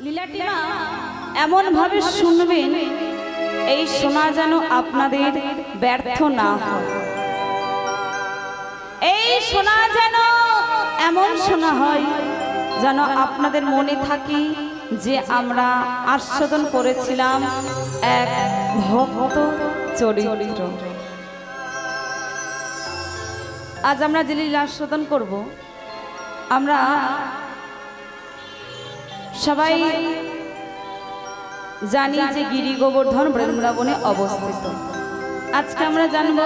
লীলাটি না এমন ভাবে শুনবেন এই শোনা যেন আপনাদের ব্যর্থ না হয়। এই শোনা যেন এমন শোনা হয় যেন আপনাদের মনে থাকে যে আমরা আস্বাদন করেছিলাম এক ভক্ত চরিত্র। আজ আমরা যে লীলা আস্বাদন করব, আমরা সবাই জানি যে গিরি গোবর্ধন বৃন্দাবনে অবস্থিত। আজকে আমরা জানব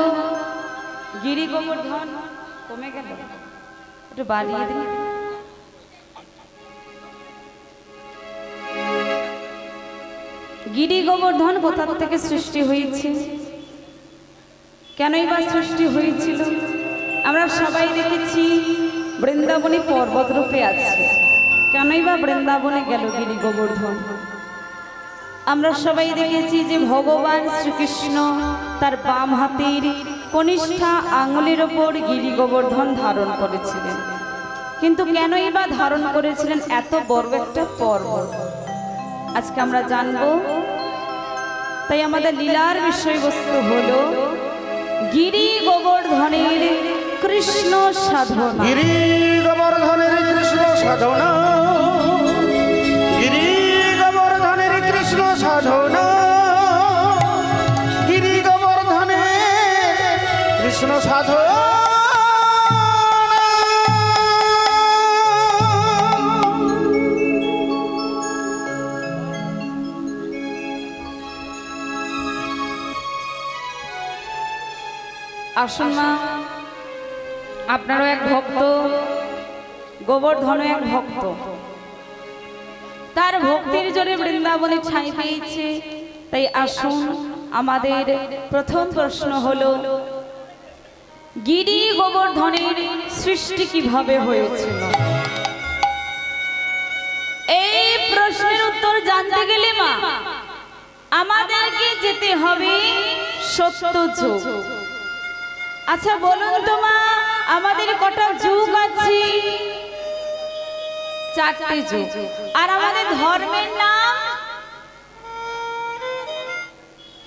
গিরি গোবর্ধন কমে গেল, একটু বাড়িয়ে দিন। গিরি গোবর্ধন কোথা থেকে সৃষ্টি হয়েছে, কেনই বা সৃষ্টি হয়েছিল? আমরা সবাই দেখেছি বৃন্দাবনে পর্বত রূপে আছে, কেনই বা বৃন্দাবনে গেল গিরি গোবর্ধন? আমরা সবাই দেখেছি যে ভগবান শ্রীকৃষ্ণ তার বাম হাতের কনিষ্ঠা আঙুলের ওপর গিরি গোবর্ধন ধারণ করেছিলেন, কিন্তু কেনই বা ধারণ করেছিলেন এত বড় একটা পর্বত? আজকে আমরা জানব। তাই আমাদের লীলার বিষয়বস্তু হলো গিরি গোবর্ধনের কৃষ্ণ সাধনা। গিরি গোবর্ধনের কৃষ্ণ সাধনা, গিরি গোবর্ধনের কৃষ্ণ সাধনা, গিরি গোবর্ধনের কৃষ্ণ সাধনা। আসুন না, আপনারও এক ভক্ত, গোবর্ধনও এক ভক্ত, তার ভক্তির জোরে বৃন্দাবনে ঠাঁই পেয়েছে। তাই আসুন, আমাদের প্রথম প্রশ্ন হলো গিরি গোবর্ধনের সৃষ্টি কিভাবে হয়েছিল? এই প্রশ্নের উত্তর জানতে গেলে মা আমাদেরকে যেতে হবে সত্যযুগ। আচ্ছা বলুন তো মা, আমাদের কটা যুগ আছে? 4টে যুগ। আর আমাদের ধর্মের নাম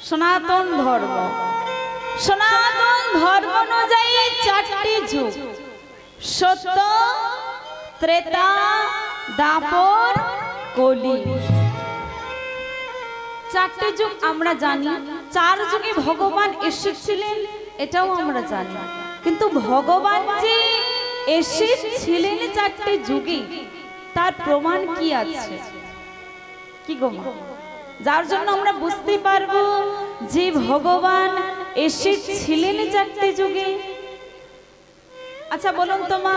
সনাতন ধর্ম। সনাতন ধর্ম অনুযায়ী 4টে যুগ: সত্য, ত্রেতা, দ্বাপর, কলি। 4টে যুগ আমরা জানি। 4 যুগে ভগবান এসেছিলেন এটাও আমরা জানি, কিন্তু ভগবান যে এসেছিলেন 4টে যুগে তার প্রমাণ কি আছে? কি গো, যার জন্য আমরা বুঝতে পারবো যে ভগবান এসেছিলেন 4টে যুগে। আচ্ছা বলুন তো মা,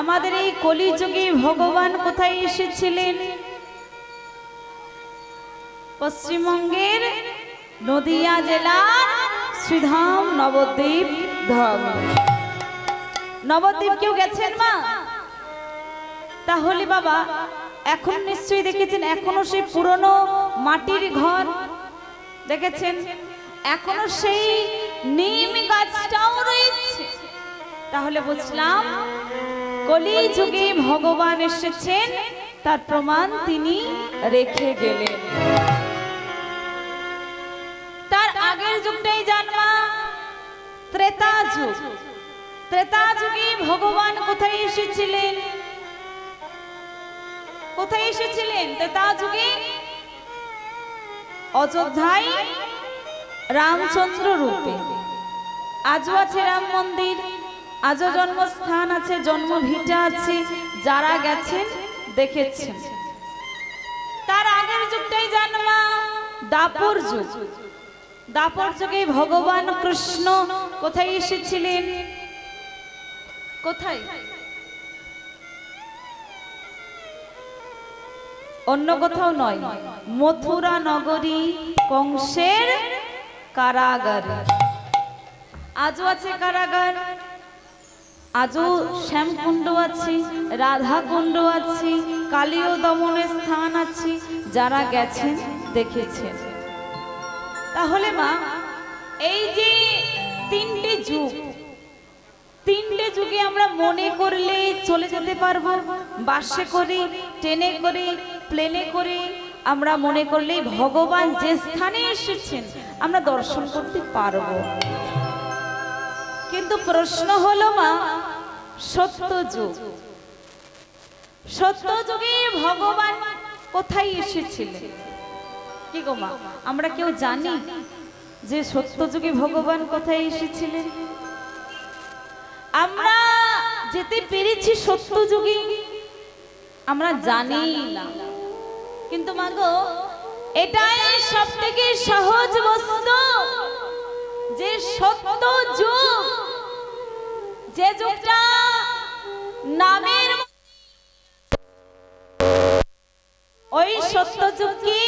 আমাদের এই কলি যুগে ভগবান কোথায় এসেছিলেন? পশ্চিমবঙ্গের নদিয়া জেলার শ্রীধাম নবদ্বীপ ধামে। নবদ্বীপ কেউ গেছেন মা? তাহলে বাবা এখন নিশ্চয়ই দেখেছেন, এখনো সেই পুরনো মাটির ঘর দেখেছেন, এখনো সেই নিম গাছটাও রয়েছে। তাহলে বুঝলাম কলি যুগে ভগবান এসেছেন, তার প্রমাণ তিনি রেখে গেলেন। তার আগের যুগটাই জানবা ত্রেতা যুগ। ত্রেতা যুগে ভগবান কোথায় এসেছিলেন? কোথায় এসেছিলেন ত্রেতা যুগে? অযোধ্যায় রামচন্দ্র রূপে। আজও আছে রাম মন্দির, আজও জন্মস্থান আছে, জন্মভিটা আছে, যারা গেছেন দেখেছেন। তার আগের যুগটাই জানবা দ্বাপর যুগ। দ্বাপর যুগে ভগবান কৃষ্ণ কোথায় এসেছিলেন? কোথায়? অন্য কোথাও নয়, মথুরা নগরী কংসের কারাগার। আজও আছে কারাগার, আজও শ্যামকুণ্ড আছে, রাধাকুণ্ড আছে, কালীয় দমনের স্থান আছে, যারা গেছেন দেখেছেন। তাহলে মা এই যে 3টে যুগ, 3টে যুগে আমরা মনে করলে চলে যেতে পারবো, বাসে করে, ট্রেনে করে, প্লেনে করে আমরা মনে করলেই ভগবান যে স্থানে এসেছেন আমরা দর্শন করতে পারবো। কিন্তু প্রশ্ন হলো মা, সত্যযুগ, সত্যযুগে ভগবান কোথায় এসেছিলেন? কি গো মা, আমরা কেউ জানি যে সত্যযুগে ভগবান কোথায় এসেছিলেন? আমরা যেতে পেরেছি সত্যযুগে, আমরা জানি না। কিন্তু মা গো, এটাই সব থেকে সহজ বস্তু যে সত্যযুগ, যে যুগটা নামের ওই সত্যযুগকে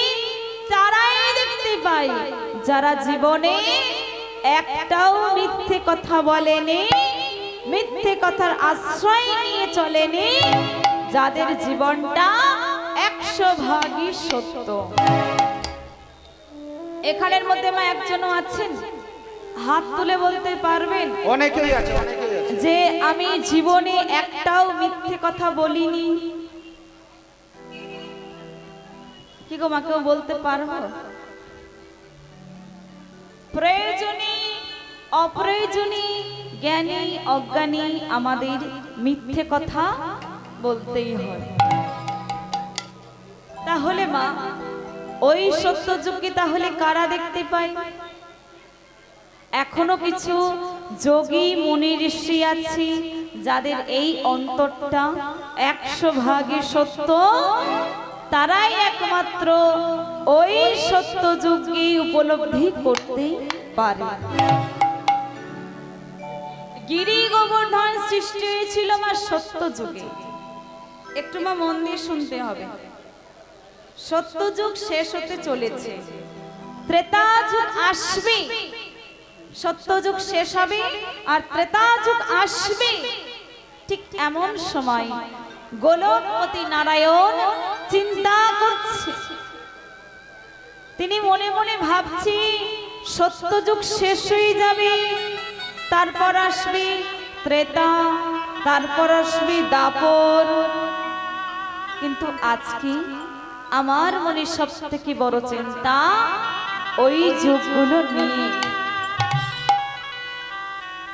তারাই দেখতে পায় যারা জীবনে একটাও মিথ্যে কথা বলেনি, মিথ্যে কথার আশ্রয় নিয়ে চলেনি, যাদের জীবনটা 100% সত্য। এখানের মধ্যে মা একজনও আছেন? হাত তুলে বলতে পারবেন অনেকেই আছে, যে আমি জীবনে একটাও মিথ্যে কথা বলিনি? কি গো মা, কেউ বলতে পারবো? প্রয়োজনে অপ্রয়োজনে, জ্ঞানী অজ্ঞানী আমাদের মিথ্যে কথা বলতেই হয়। তাহলে মা, ওই সত্যযুগকে তাহলে কারা দেখতে পায়? এখনো কিছু যোগী মুনি ঋষি আছে যাদের এই অন্তরটা 100% সত্য, তারাই একমাত্র ওই সত্যযুগকে উপলব্ধি করতে পারে। গিরি গোবর্ধন সৃষ্টি হয়েছিল মা সত্যযুগে। একটু মা মন দিয়ে শুনতে হবে। সত্যযুগ শেষ হতে চলেছে, ত্রেতা যুগ আসবে, সত্যযুগ শেষ হবে আর ত্রেতা যুগ আসবে। ঠিক এমন সময় গোলকপতি নারায়ণ চিন্তা করছে, তিনি মনে মনে ভাবছি সত্যযুগ শেষ হয়ে যাবে, তারপর আসবে ত্রেতা, তারপর আসবে দাপর। কিন্তু আজকে আমার মনে সবথেকে বড় চিন্তা ওই যুগগুলো নিয়ে।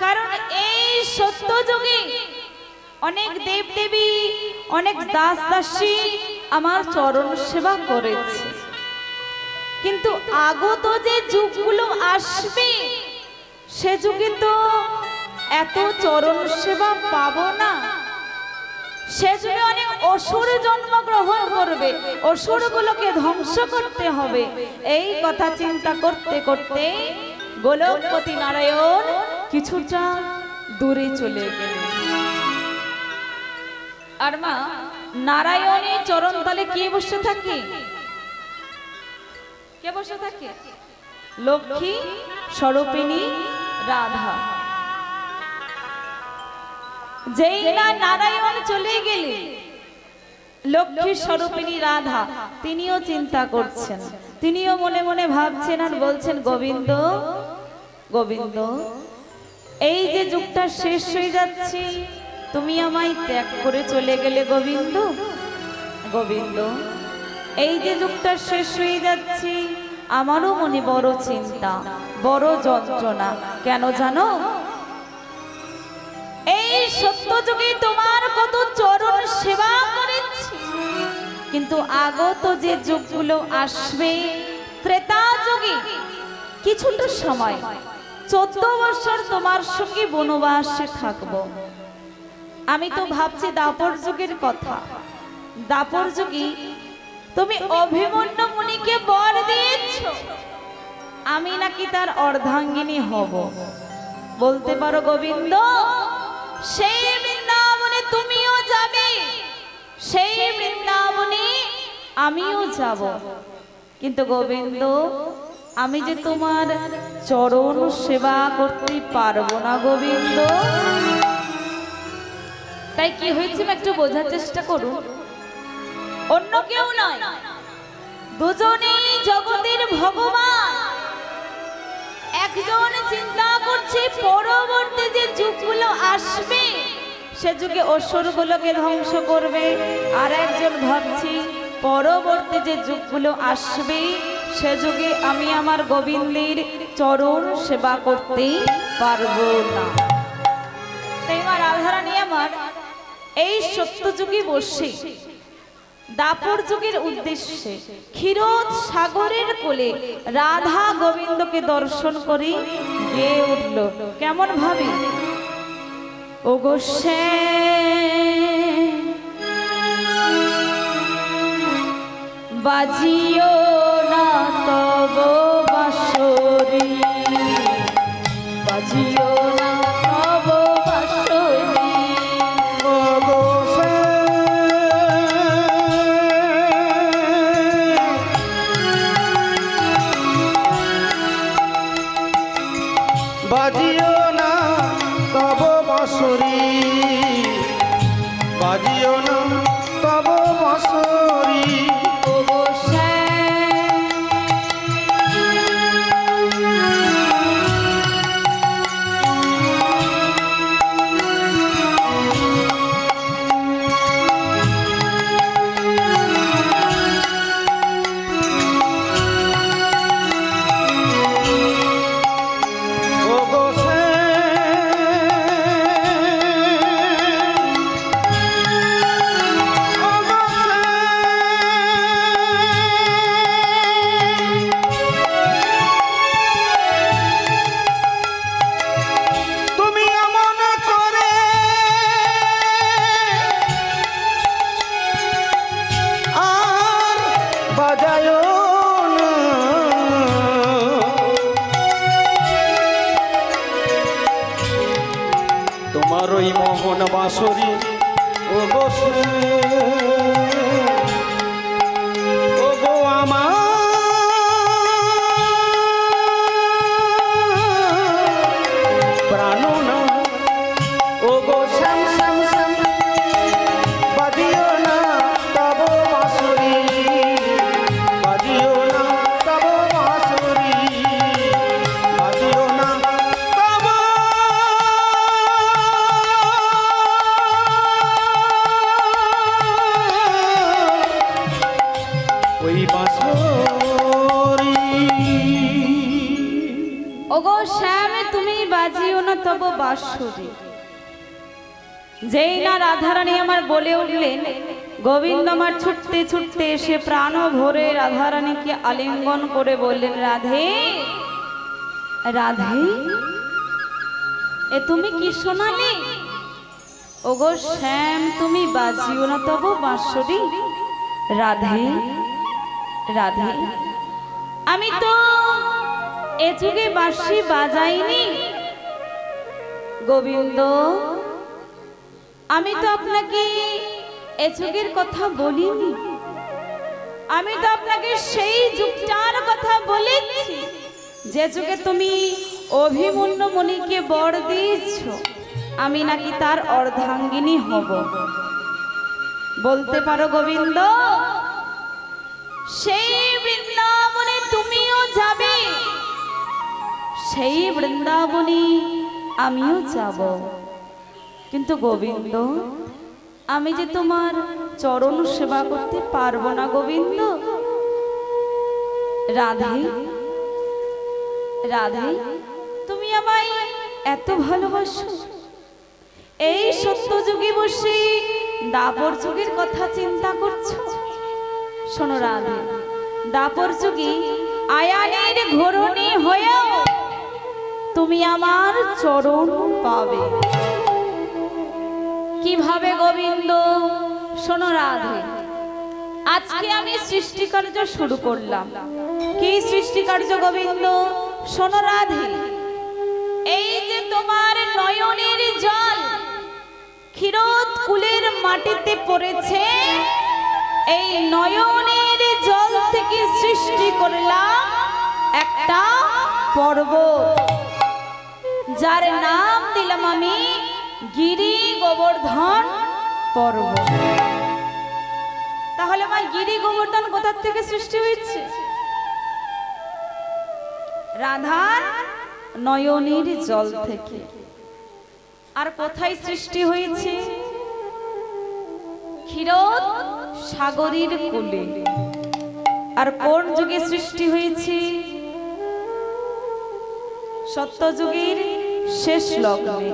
কারণ এই সত্যযুগে অনেক দেবদেবী, অনেক দাস দাসী আমার চরণ সেবা করেছে, কিন্তু আগত যে যুগগুলো আসবে সে যুগে তো এত চরণ সেবা পাবো না। সে যুগে অনেক অসুর জন্মগ্রহণ করবে, অসুরগুলোকে ধ্বংস করতে হবে। এই কথা চিন্তা করতে করতে গোলকপতি নারায়ণ কিছুটা দূরে চলে গেলেন। আর মা, নারায়ণের চরণতলে কে বসে থাকে? কে বসে থাকে? লক্ষ্মী স্বরূপিণী রাধা। যেই না নারায়ণ চলে গেলেন, লক্ষ্মী স্বরূপিণী রাধা তিনিও চিন্তা করছেন, তিনিও মনে মনে ভাবছেন আর বলছেন, গোবিন্দ গোবিন্দ, এই যে যুগটা শেষ হয়ে যাচ্ছে, তুমি আমায় ত্যাগ করে চলে গেলে গোবিন্দ। গোবিন্দ, এই যে যুগটা শেষ হয়ে যাচ্ছে, আমারও মনে বড় চিন্তা, বড় যন্ত্রণা। কেন জানো? এই সত্যযুগে তোমার কত চরণ সেবা করেছি, কিন্তু আগত যে যুগগুলো আসবে, ত্রেতা যুগে কিছুটা সময় 14 বছর তোমার সঙ্গে বনবাসে থাকবো। আমি তো ভাবছি দাপর যুগের কথা। দাপর যুগে তুমি অভিমন্যু মুনিকে বর দিয়েছ, আমি নাকি তার অর্ধাঙ্গিনী হব। বলতে পারো গোবিন্দ, সেই বৃন্দাবনে তুমিও যাবে, সেই বৃন্দাবনে আমিও যাব, কিন্তু গোবিন্দ আমি যে তোমার চরণ সেবা করতে পারবো না গোবিন্দ। তাই কি হয়েছে একটু বোঝার চেষ্টা করুন। অন্য কেউ নয়, দুজনেই জগতের ভগবান। একজন চিন্তা করছে পরবর্তী যে যুগগুলো আসবে সে যুগে অসুরগুলোকে ধ্বংস করবে, আর একজন ভাবছি পরবর্তী যে যুগগুলো আসবে সে যুগে আমি আমার গোবিন্দের চরণ সেবা করতে পারবো না। তাই আমার রাধারানী আমার এই সত্য যুগে বসে দাপর যুগের উদ্দেশ্যে ক্ষীরোদ সাগরের কোলে রাধা গোবিন্দকে দর্শন করে গেয়ে উঠল। কেমন ভাবে? ও গোসে বাজিও না তব বাঁশরি, বাজিও না তব বাঁশরি। ও গোসে বাজিও না তব বাঁশরি, বাজিও না তব বাঁশরি। ও গোসে ও গোসে ও গোসে তুমি এমন করে আর বাজায়ো না, তোমার ওই মোহন বাঁশরি। ও গোসে ও গো আমার প্রাণ না, ও গো শ্যাম শ্যাম শ্যাম বাজিও না তব বাঁশরি, বাজিও না তব বাঁশরি, বাজিও না তব ওই বাঁশরি। ওগো শ্যাম তুমি বাজিও না তব বাঁশরি। যেই না রাধারানী আমার বলে উঠলেন, গোবিন্দ আমার ছুটতে ছুটতে এসে প্রাণ ভরে রাধারানীকে আলিঙ্গন করে বললেন, রাধে রাধে, এ তুমি কি শোনালে? ওগো শ্যাম তুমি বাজিও না তব বাঁশরি। রাধে রাধে, আমি তো এ যুগে বাঁশি বাজাইনি গোবিন্দ, আমি তো আপনাকে এ যুগের কথা বলিনি, আমি তো আপনাকে সেই যুগটার কথা বলেছি যে যুগে তুমি অভিমন্যু মুনিকে বর দিয়েছ আমি নাকি তার অর্ধাঙ্গিনী হব। বলতে পারো গোবিন্দ, সেই বৃন্দাবনে তুমিও যাবে, সেই বৃন্দাবনে আমিও যাব, কিন্তু গোবিন্দ আমি যে তোমার চরণ সেবা করতে পারবো না গোবিন্দ। রাধে রাধে, তুমি আমায় এত ভালোবাসো, এই সত্য যুগে বসে দাপর যুগের কথা চিন্তা করছো। শোনো রাধে, দাপর যুগে আয়ানের ঘরণী হয়েও তুমি আমার চরণ পাবে। কিভাবে গোবিন্দ? শোনো রাধে, আজকে আমি সৃষ্টিকার্য শুরু করলাম। কি সৃষ্টিকার্য গোবিন্দ? শোনো রাধে, এই যে তোমার নয়নের জল ক্ষীরোদ কুলের মাটিতে পড়েছে, এই নয়নের জল থেকে সৃষ্টি করলাম একটা পর্বত, যার নাম দিলাম আমি গিরি গোবর্ধন পর্বত। তাহলে আমার গিরি গোবর্ধন কোথা থেকে সৃষ্টি হয়েছে? রাধার নয়নের জল থেকে। আর কোথায় সৃষ্টি হয়েছে? ক্ষীরোদ সাগরের কোলে। আর কোন যুগে সৃষ্টি হয়েছে? সত্যযুগের শেষ লগ্নে।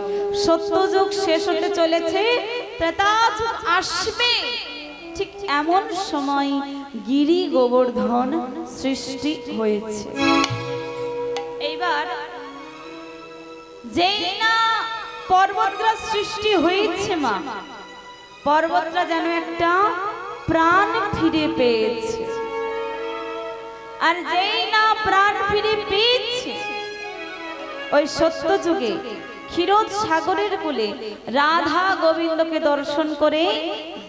সত্যযুগ শেষ হতে চলেছে, ত্রেতাযুগ আসবে, ঠিক এমন সময় গিরি গোবর্ধন সৃষ্টি হয়েছে। এইবার যেই না পর্বতরা সৃষ্টি হয়েছে মা, পর্বতরা যেন একটা প্রাণ ফিরে পেয়েছে। আর যেই না প্রাণ ফিরে পেয়েছে, ওই সত্য যুগে ক্ষীরোদ সাগরের কোলে রাধা গোবিন্দকে দর্শন করে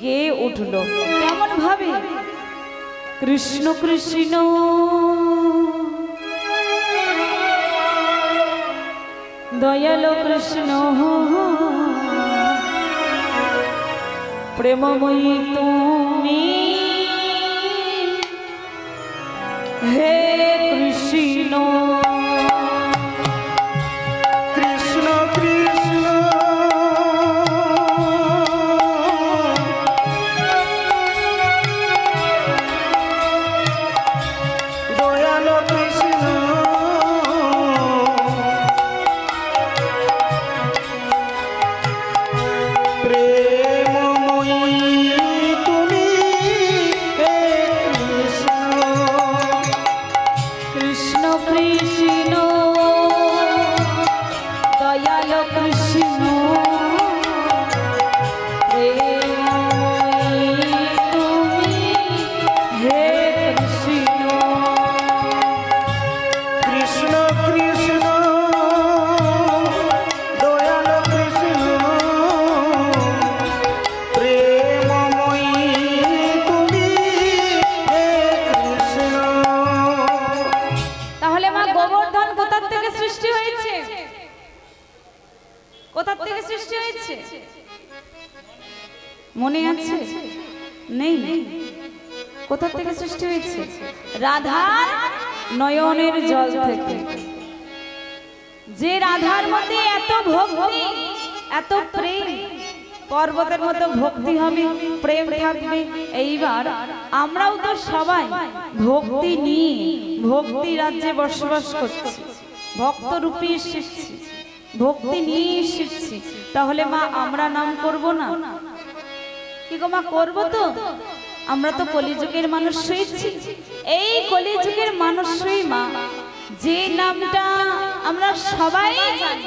গেয়ে উঠল। কেমন ভাবে? কৃষ্ণ কৃষ্ণ দয়ালো কৃষ্ণ প্রেমময়ী তুমি হে কৃষ্ণ। কৃষ্ণ কৃষ্ণ দয়ালো কৃষ্ণ মনে আছে? নেই? কোথা থেকে সৃষ্টি হয়েছে? রাধার নয়নের জল থেকে। যে রাধার মধ্যে এত ভক্তি, এত প্রেম, পর্বতের মতো ভক্তি হবে, প্রেম থাকবে। এইবার আমরাও তো সবাই ভক্তি নিয়ে ভক্তি রাজ্যে বসবাস করছি, ভক্ত রূপে এসেছি, ভক্তি নিয়ে এসেছি। তাহলে মা আমরা নাম করব না? কি গো মা, করবো তো? আমরা তো কলিযুগের মানুষ হয়েছি। এই কলিযুগের মানুষ হই মা, যে নামটা আমরা সবাই জানি,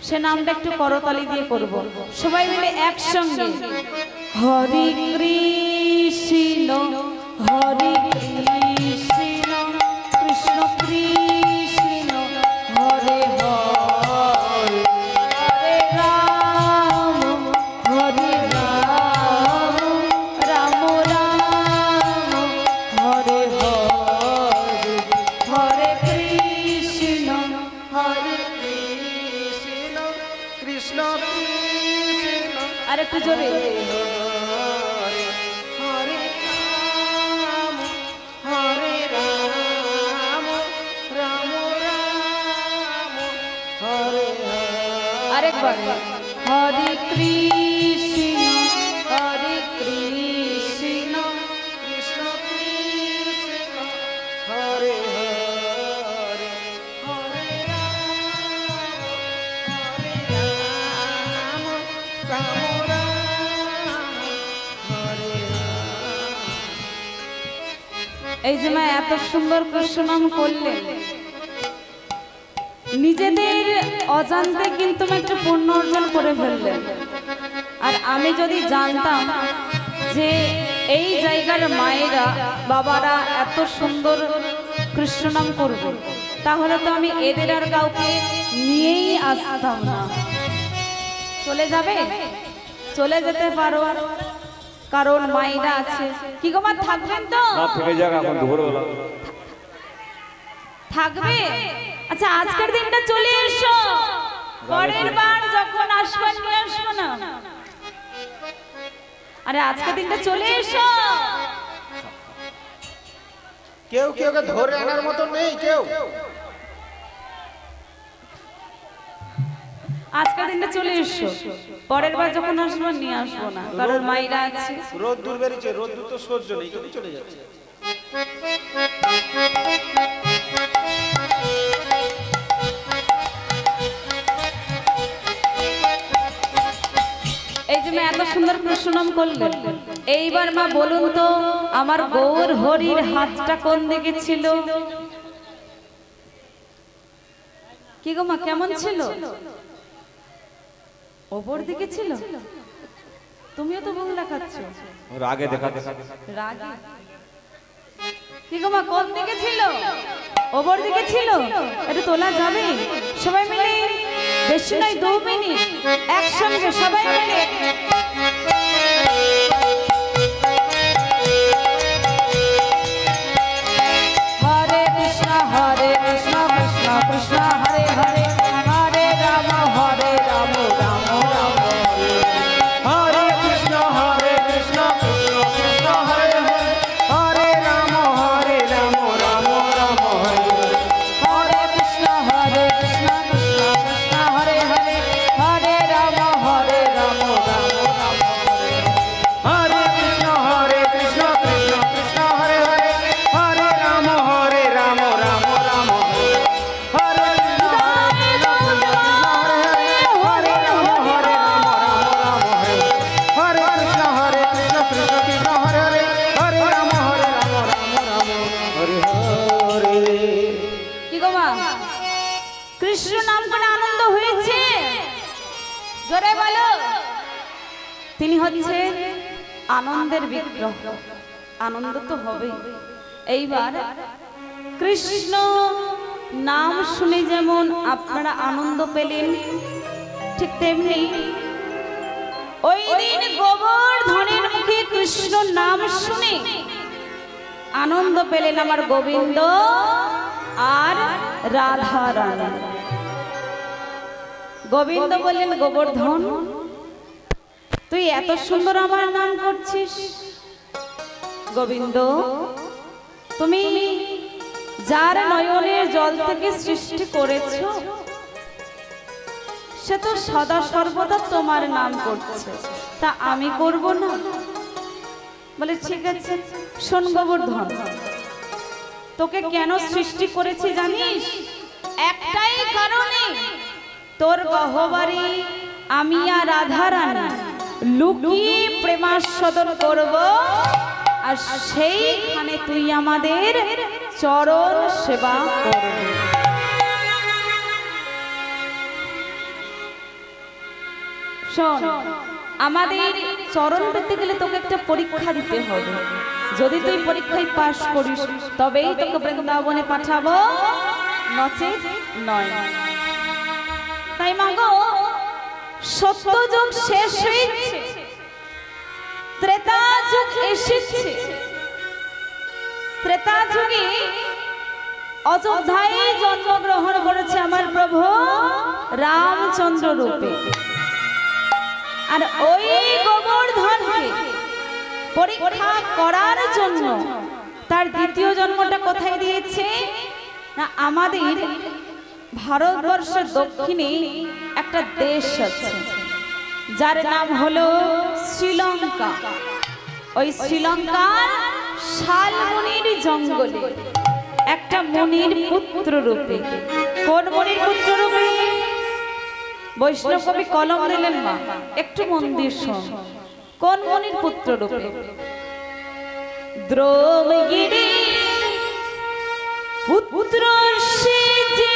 সে নামটা একটু করতালি দিয়ে করব। সবাই মিলে একসঙ্গে হরি কৃষ্ণ হরি কৃষ্ণ কৃষ্ণ কৃষ্ণ হরে হরে হরে রাম হরে রাম রাম রাম হরে হরে হরে কৃষ্ণ হরে কৃষ্ণ কৃষ্ণ কৃষ্ণ আর একটু জোরে হরে রাম হরে রাম রাম রাম হরে হরে। আরেকবার হরে কৃষ্ণ হরে কৃষ্ণ কৃষ্ণ কৃষ্ণ হরে হরে হরে রাম রাম রাম হরে রাম। এই যে মা এত সুন্দর কৃষ্ণ নাম করলেন, নিজেদের অজান্তে কিন্তু একটু পুণ্য অর্জন করে ফেললেন। আর আমি যদি জানতাম যে এই জায়গার মায়েরা বাবারা এত সুন্দর কৃষ্ণ নাম করবে, তাহলে তো আমি এদের আর কাউকে নিয়েই আসতাম না। চলে যাবে, চলে যেতে পারো, কারণ মায়েরা আছে। কি গো মা, থাকবেন তো? থেকে যাক, এখন দুপুরবেলা থাকবে? আচ্ছা, আজকের দিনটা চলে এসো, পরের বার যখন আসবেন নিয়ে আসবো না। আরে আজকের দিনটা চলে এসো। কেউ কেউকে ধরে আনার মতো নেই কেউ। আজকের দিনটা চলে এসো, পরের বার যখন আসবো নিয়ে আসবো না, কারণ মাইরা আছে। রোদ দূর বেরিয়েছে, রোদ দূর তো সহ্য নেই, তুমি চলে যাচ্ছে। এই যে মা এত সুন্দর প্রশ্নম করলেন, এইবার মা বলুন তো আমার গৌর হরির হাতটা কোন দিকে ছিল? কি গো মা, কেমন ছিল? ওপর দিকে ছিল? তুমিও তো ভুল দেখাচ্ছ। রাগে দেখা রাগে। কি গো মা, কোন দিকে ছিল? ওপর দিকে ছিল? এটা তোলা যাবে? সবাই মিলে, বেশি নয় 2 মিনিট একসঙ্গে সবাই মিলে। হরে কৃষ্ণ কৃষ্ণ কৃষ্ণ হরে হরে, হরে রাম রাম রাম হরে। হরে কৃষ্ণ কৃষ্ণ কৃষ্ণ হরে হরে, হরে রাম রাম রাম হরে। হরে কৃষ্ণ কৃষ্ণ কৃষ্ণ হরে হরে, হরে রাম রাম রাম রাম হরে। হরে কৃষ্ণ কৃষ্ণ কৃষ্ণ হরে হরে, হরে রাম রাম রাম হরে। হরে কি গো মা, কৃষ্ণ নাম করে আনন্দ হয়েছে? জোরে বলো। তিনি হচ্ছে আনন্দের বিগ্রহ, আনন্দ তো হবে। এইবার কৃষ্ণ নাম শুনে যেমন আপনারা আনন্দ পেলেন, ঠিক তেমনি ওই দিন গোবর্ধনের মুখে কৃষ্ণ নাম শুনে আনন্দ পেলেন আমার গোবিন্দ আর রাধা রানী। গোবিন্দ বললেন, গোবর্ধন তুই এত সুন্দর আমার নাম করছিস। গোবিন্দ, তুমি যার নয়নের জল থেকে সৃষ্টি করেছো সে তো সদা সর্বদা তোমার নাম করছে, তা আমি করব না? বলে ঠিক আছে, শোন গোবর্ধন, তোকে কেন সৃষ্টি করেছি জানিস? একটাই কারণে, তোর গহ্বরে আমি আর রাধা রানী লুকিয়ে প্রেমাস্বাদন করব, আর সেইখানে তুই আমাদের চরণ সেবা করবি। শোন, আমাদের চরণ পেতে গেলে তোকে একটা পরীক্ষা দিতে হবে। যদি তুই পরীক্ষায় পাশ করিস তবেই তোকে বৃন্দাবনে পাঠাবো, নচেত নয়। তাই মাগো, সত্যযুগ শেষ হয়েছে, ত্রেতা যুগ এসেছে। ত্রেতা যুগে অযোধ্যায় জন্মগ্রহণ করেছে আমার প্রভু রামচন্দ্র রূপে। আর ওই গোবর্ধনকে পরীক্ষা করার জন্য তার দ্বিতীয় জন্মটা কোথায় দিয়েছে না, আমাদের ভারতবর্ষের দক্ষিণে একটা দেশ আছে যার নাম হলো শ্রীলঙ্কা। ওই শ্রীলঙ্কার শালবনির জঙ্গলে একটা মুনির পুত্র রূপে। কোন মুনির পুত্র রূপে? বৈষ্ণব কবি কলম দিলেন মা, একটু মন দিয়ে শোন। কোন মুনির পুত্র রূপে? দ্রোমগিরি পুত্র সেজে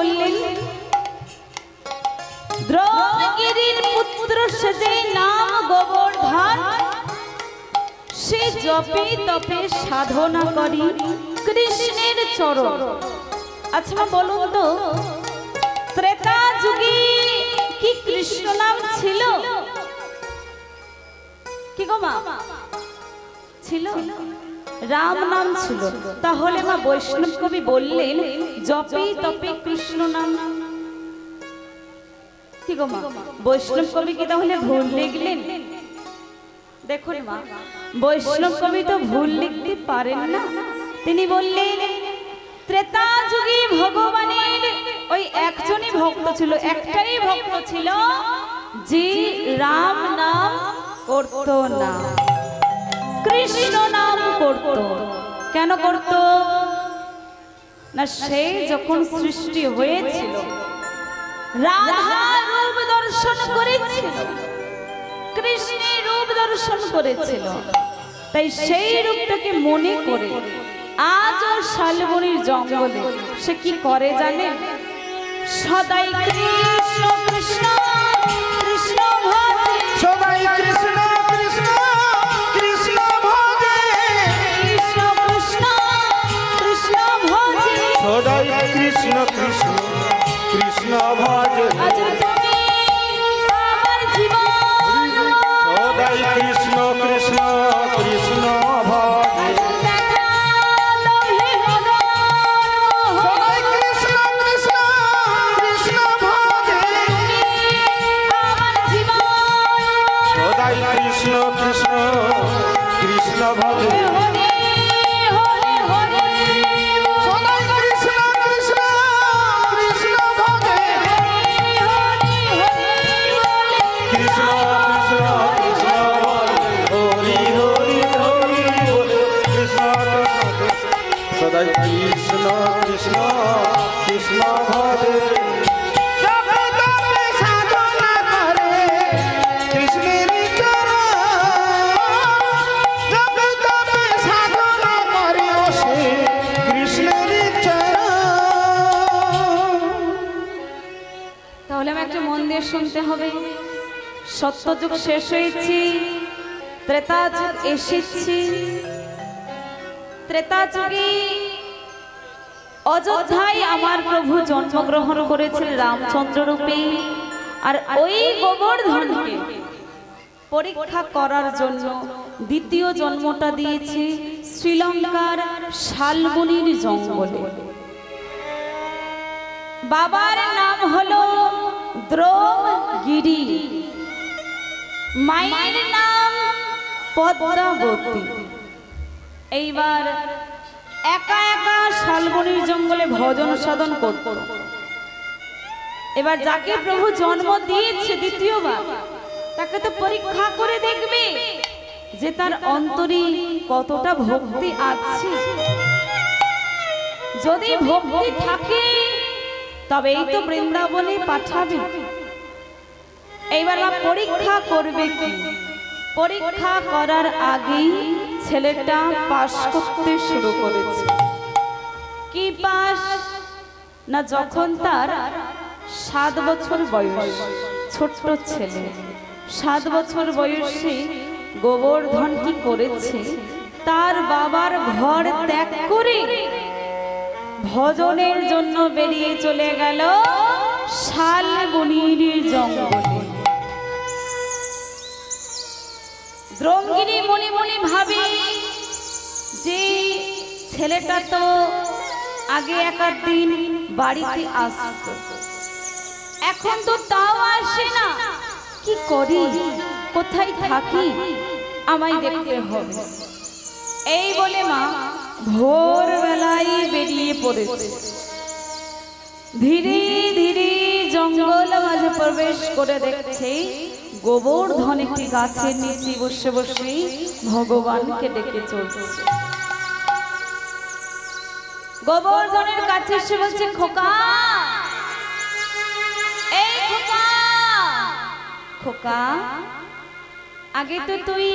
বললেন, দ্রৌগিরীর পুত্র সেজে নাম গোবর্ধন, সে জপে তপে সাধনা করি কৃষ্ণের চরণ। আচ্ছা মা বলুন তো, ত্রেতা যুগে কি কৃষ্ণ নাম ছিল? কি গো মা, ছিল? রাম নাম ছিল। তাহলে মা বৈষ্ণব কবি বললেন জপে তপে কৃষ্ণ নাম। কি গো মা, বৈষ্ণব কবি কি তাহলে ভুল লিখলেন? দেখুন মা, বৈষ্ণব কবি তো ভুল লিখতে পারেন না। তিনি বললেন ত্রেতা যুগে ভগবানের ওই একজনই ভক্ত ছিল, একটাই ভক্ত ছিল যে রাম নাম করত না, কৃষ্ণ নাম করত। কেন করত না? সে যখন সৃষ্টি হয়েছিল রাধা রূপ দর্শন করেছিল, কৃষ্ণের রূপ দর্শন করেছিল, তাই সেই রূপটাকে মনে করে আজও শালবনির জঙ্গলে সে কি করে জানেন? সদাই কৃষ্ণ কৃষ্ণ কৃষ্ণ ভজে, সদাই কৃষ্ণ কৃষ্ণ কৃষ্ণ ভজে, কৃষ্ণ কৃষ্ণ কৃষ্ণ ভজে, সদাই কৃষ্ণ কৃষ্ণ কৃষ্ণ ভজে, আজ তুমি আমার জীবন, সদাই কৃষ্ণ কৃষ্ণ কৃষ্ণ ভজে, দেখা লোভে মদন, সদাই কৃষ্ণ কৃষ্ণ কৃষ্ণ ভজে, আমার জীবন, সদাই কৃষ্ণ কৃষ্ণ কৃষ্ণ ভজে, হরে হরে হরে, সদাই কৃষ্ণ কৃষ্ণ কৃষ্ণ ভজে, হরে হরে বলে কৃষ্ণ কৃষ্ণ কৃষ্ণ হরি হরি হরি বলে, কৃষ্ণ কৃষ্ণ সদাই কৃষ্ণ কৃষ্ণ কৃষ্ণ ভজে, জপে তপে সাধনা করে কৃষ্ণের চরণ, জপে তপে সাধনা করে ও সে কৃষ্ণের চরণ। তাহলে আমি একটা মন দিয়ে শুনতে হবে। সত্যযুগ শেষ হয়েছে, ত্রেতা যুগ এসেছে। ত্রেতা যুগে অযোধ্যায় আমার প্রভু জন্মগ্রহণ করেছেন রামচন্দ্র রূপে, আর ওই গোবর্ধনকে পরীক্ষা করার জন্য দ্বিতীয় জন্মটা দিয়েছে শ্রীলঙ্কার শালবনির জঙ্গলে। বাবার নাম হলো দ্রৌগিরী, মায়ের নাম পদ্মাবতী। এইবার একা একা শালবনির জঙ্গলে ভজন সাধন করত। এবার যাকে প্রভু জন্ম দিয়েছে দ্বিতীয়বার, তাকে তো পরীক্ষা করে দেখবে যে তার অন্তরে কতটা ভক্তি আছে। যদি ভক্তি থাকে তবেই তো বৃন্দাবনে পাঠাবে। এইবার পরীক্ষা করবে কি? পরীক্ষা করার আগেই ছেলেটা পাস করতে শুরু করেছে। কি পাস না, যখন তার 7 বছর বয়স, ছোট্ট ছেলে, 7 বছর বয়সে গোবর্ধন কি করেছে, তার বাবার ঘর ত্যাগ করে ভজনের জন্য বেরিয়ে চলে গেল শালবনির জঙ্গলে। দ্রৌগিরী মনে মনে ভাবে যে ছেলেটা তো আগে একার দিন বাড়িতে আসত, এখন তো তাও আসে না। কি করি, কোথায় থাকি, আমায় দেখতে হবে। এই বলে মা ভোরবেলায় বেরিয়ে পড়েছে। ধীরে ধীরে জঙ্গল মাঝে প্রবেশ করে দেখছে গোবর্ধন একটি গাছের নিচে বসে বসে ভগবানকে ডেকে চলছে। গোবর্ধনের কাছে এসে বলছে, খোকা, এই খোকা, খোকা, আগে তো তুই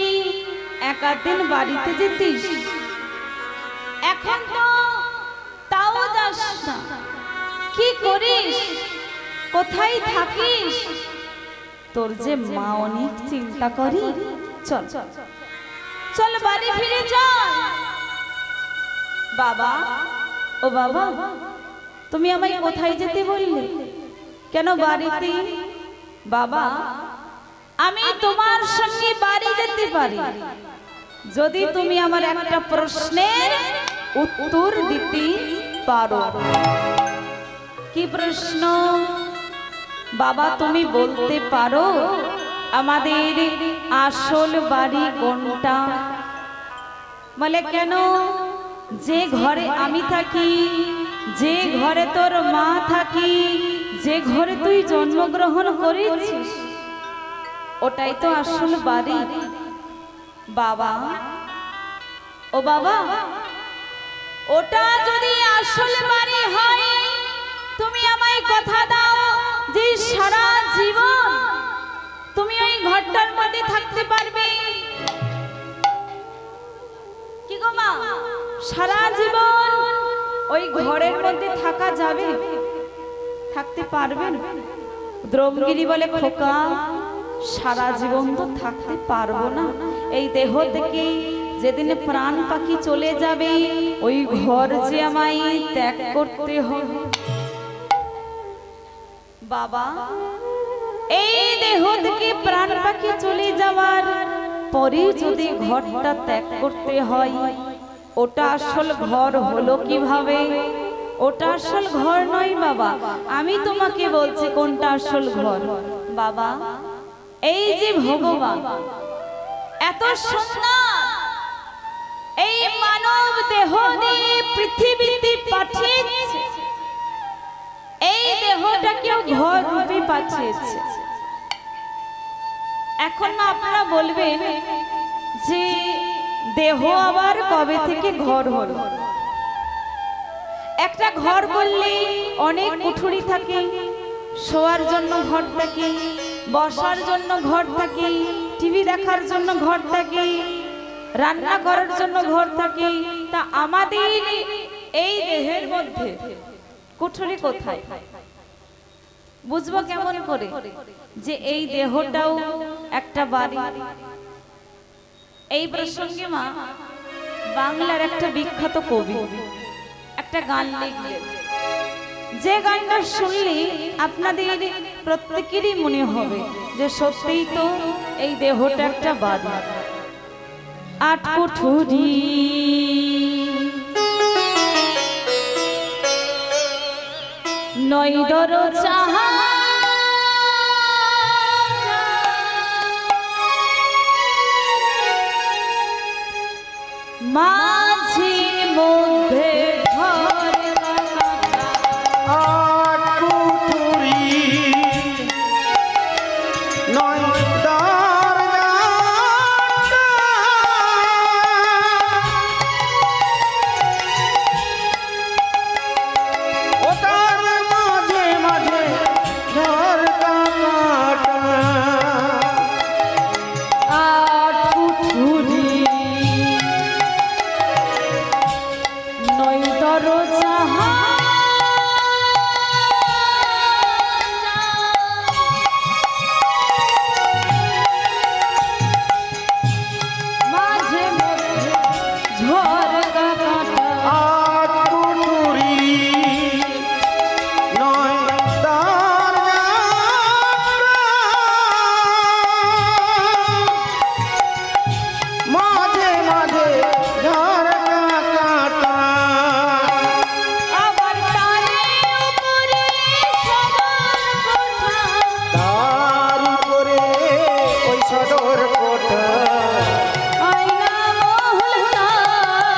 একার দিন বাড়িতে যেতিস, এখন তো তাও যাস না, কি করিস, কোথায় থাকিস? তোর যে মা অনেক চিন্তা করি। চল চল বাড়ি ফিরে চল। বাবা, ও বাবা, তুমি আমায় কোথায় যেতে বললে? কেন বাড়িতে? বাবা, আমি তোমার সঙ্গে বাড়ি যেতে পারি যদি তুমি আমার একটা প্রশ্নের উত্তর দিতে পারো। কি প্রশ্ন? বাবা, তুমি বলতে পারো আমাদের আসল বাড়ি কোনটা? বলে কেন? যে ঘরে আমি থাকি, যে ঘরে তোর মা থাকি, যে ঘরে তুই জন্মগ্রহণ করেছিস, ওটাই তো আসল বাড়ি। বাবা, ও বাবা, ওটা যদি আসল বাড়ি হয়, তুমি আমায় কথা দাও যে সারা জীবন তুমি ওই ঘরটার মধ্যে থাকতে পারবে। কি গো মা, সারা জীবন ওই ঘরের মধ্যে থাকা যাবে? থাকতে পারবেন? দ্রৌপদী বলে, খোকা, সারা জীবন তো থাকতে পারবো না। এই দেহ থেকে যেদিন প্রাণ পাখি চলে যাবে, ওই ঘর যে আমায় ত্যাগ করতে হবে। বাবা, এই দেহ থেকে প্রাণ পাখি চলে যাওয়ার পরে যদি ঘরটা ত্যাগ করতে হয়, ওটা আসল ঘর হলো কিভাবে? ওটা আসল ঘর নয় বাবা। আমি তোমাকে বলছি কোনটা আসল ঘর। বাবা, এই যে ভগবান এত সুন্দর এই মানব দেহ নিয়ে পৃথিবীতে পাঠিয়েছে, এই দেহটা কেউ ঘর রূপে পাঠিয়েছে। এখন না আপনারা বলবেন যে দেহ আবার কবে থেকে ঘর হলো? একটা ঘর করলে অনেক কুঠুরি থাকে, শোয়ার জন্য ঘর থাকে, বসার জন্য ঘর থাকে, টিভি দেখার জন্য ঘর থাকে, রান্না করার জন্য ঘর থাকে। তা আমাদের এই দেহের মধ্যে কুঠুরি কোথায়? বুঝবো কেমন করে যে এই দেহটাও একটা বাড়ি? এই প্রসঙ্গে মা বাংলার একটা বিখ্যাত কবি একটা গান লিখলেন, যে গানটা শুনলে আপনাদের প্রত্যেকেরই মনে হবে যে সত্যিই তো এই দেহটা একটা বাড়ি। আট কুঠুরি নয় দরজা, মাঝে মধ্যে ঘর আট কুঠুরি নয় দরজা, ওটার মাঝে মাঝে ঝড় কাটা। আট কুঠুরি নয় দরজা, মাঝে মধ্যে ঝড় কাটা। আট কুঠুরি নয় দরজা, মাঝে মাঝে ঝড় কাটা। আবার তারে উপরে সবার কোঠা, তার উপরে ওই সদর কোঠা। আয়না মহল তার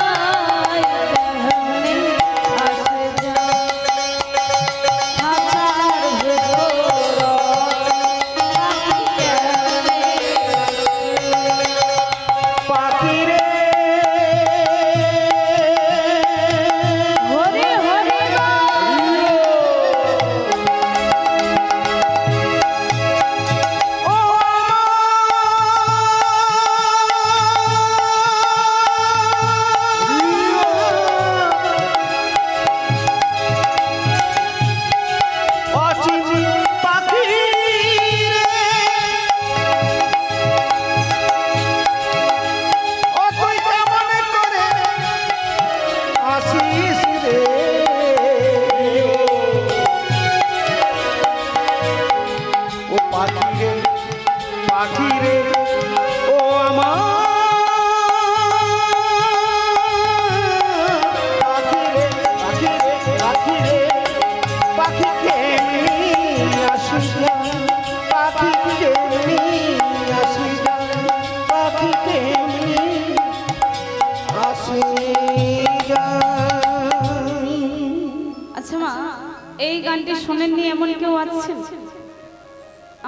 গানটি শোনেননি এমন কেউ আছেন?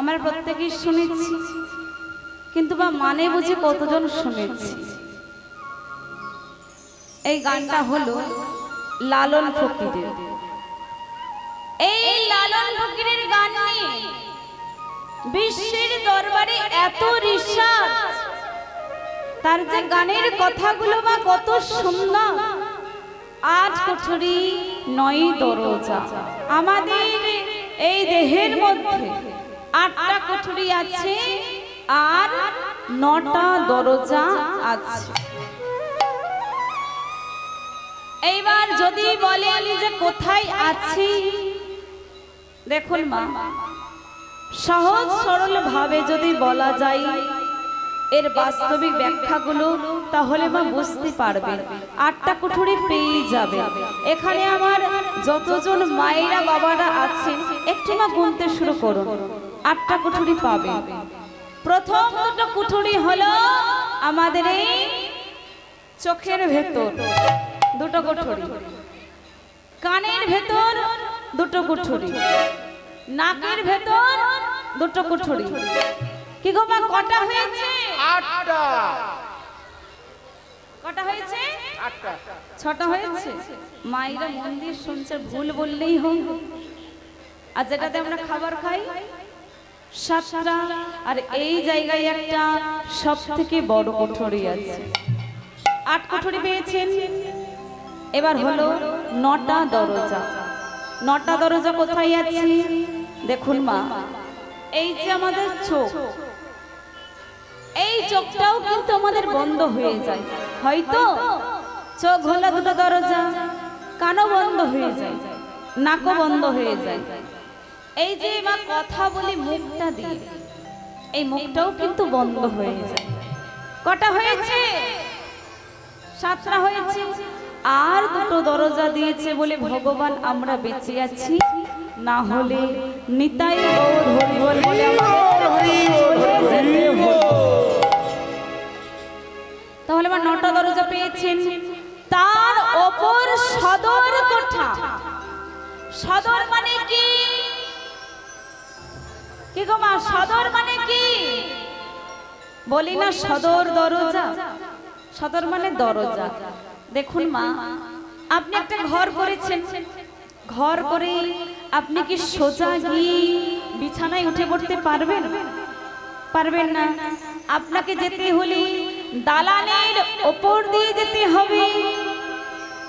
আমরা প্রত্যেকেই শুনেছি, কিন্তু বা মানে বুঝে কতজন শুনেছি? এই গানটা হলো লালন ফকিরের। এই লালন ফকিরের গান নিয়ে বিশ্বের দরবারে এত রিসার্চ, তার যে গানের কথাগুলো বা কত সুন্দর। আট কুঠুরি নয় দরজা, আমাদের এই দেহের মধ্যে 8টা কুঠুরি আছে আর 9টা দরজা আছে। এইবার যদি বলেন যে কোথায় আছি, দেখুন মা, সহজ সরল ভাবে যদি বলা যায় এর বাস্তবিক ব্যাখ্যাগুলো, তাহলে মা বুঝতে পারবেন। 8টা কুঠুরি পেয়ে যাবে। এখানে আমার যতজন মায়েরা বাবারা আছেন একটু মা গুনতে শুরু করুন, 8টা কুঠুরি পাবে। প্রথম দুটো কুঠুরি হলো আমাদের এই চোখের ভেতর দুটো কুঠুরি, কানের ভেতর দুটো কুঠুরি, নাকের ভেতর দুটো কুঠুরি। কি গো মা, কটা হয়েছে? 8টা। কটা হয়েছে? 8টা। 6টা হয়েছে। মায়েরা মন দিয়ে শুনছে, ভুল বললেই হবে। আর যেটাতে আমরা খাবার খাই 7টা, আর এই জায়গায় একটা সব থেকে বড় কুঠুরি আছে। 8 কুঠুরি পেয়েছেন। এবার হলো 9টা দরজা। 9টা দরজা কোথায় আছে দেখুন মা। এই যে আমাদের চোখ, এই চোখটাও কিন্তু আমাদের বন্ধ হয়ে যায়, হয়তো চোখ হলো দুটো দরজা, কানও বন্ধ হয়ে যায়, নাকও বন্ধ হয়ে যায়। এই যে মা কথা বলি মুখটা দিয়ে, এই মুখটাও কিন্তু বন্ধ হয়ে যায়। কটা হয়েছে? 7টা হয়েছে। আর দুটো দরজা দিয়েছে বলে ভগবান আমরা বেঁচে আছি, না হলে নিতাই গৌর হরি বল বলে তাহলে আমার 9টা দরজা পেয়েছেন। তার ওপর সদর কোঠা। সদর মানে কি? কি গো মা, সদর মানে কি? বলি না সদর দরজা। সদর মানে দরজা। দেখুন মা, আপনি একটা ঘর করেছেন, ঘর করে আপনি কি সোজা গিয়ে বিছানায় উঠে পড়তে পারবেন? পারবেন না। আপনাকে যেতে হলে দালানের ওপর দিয়ে যেতে হবে,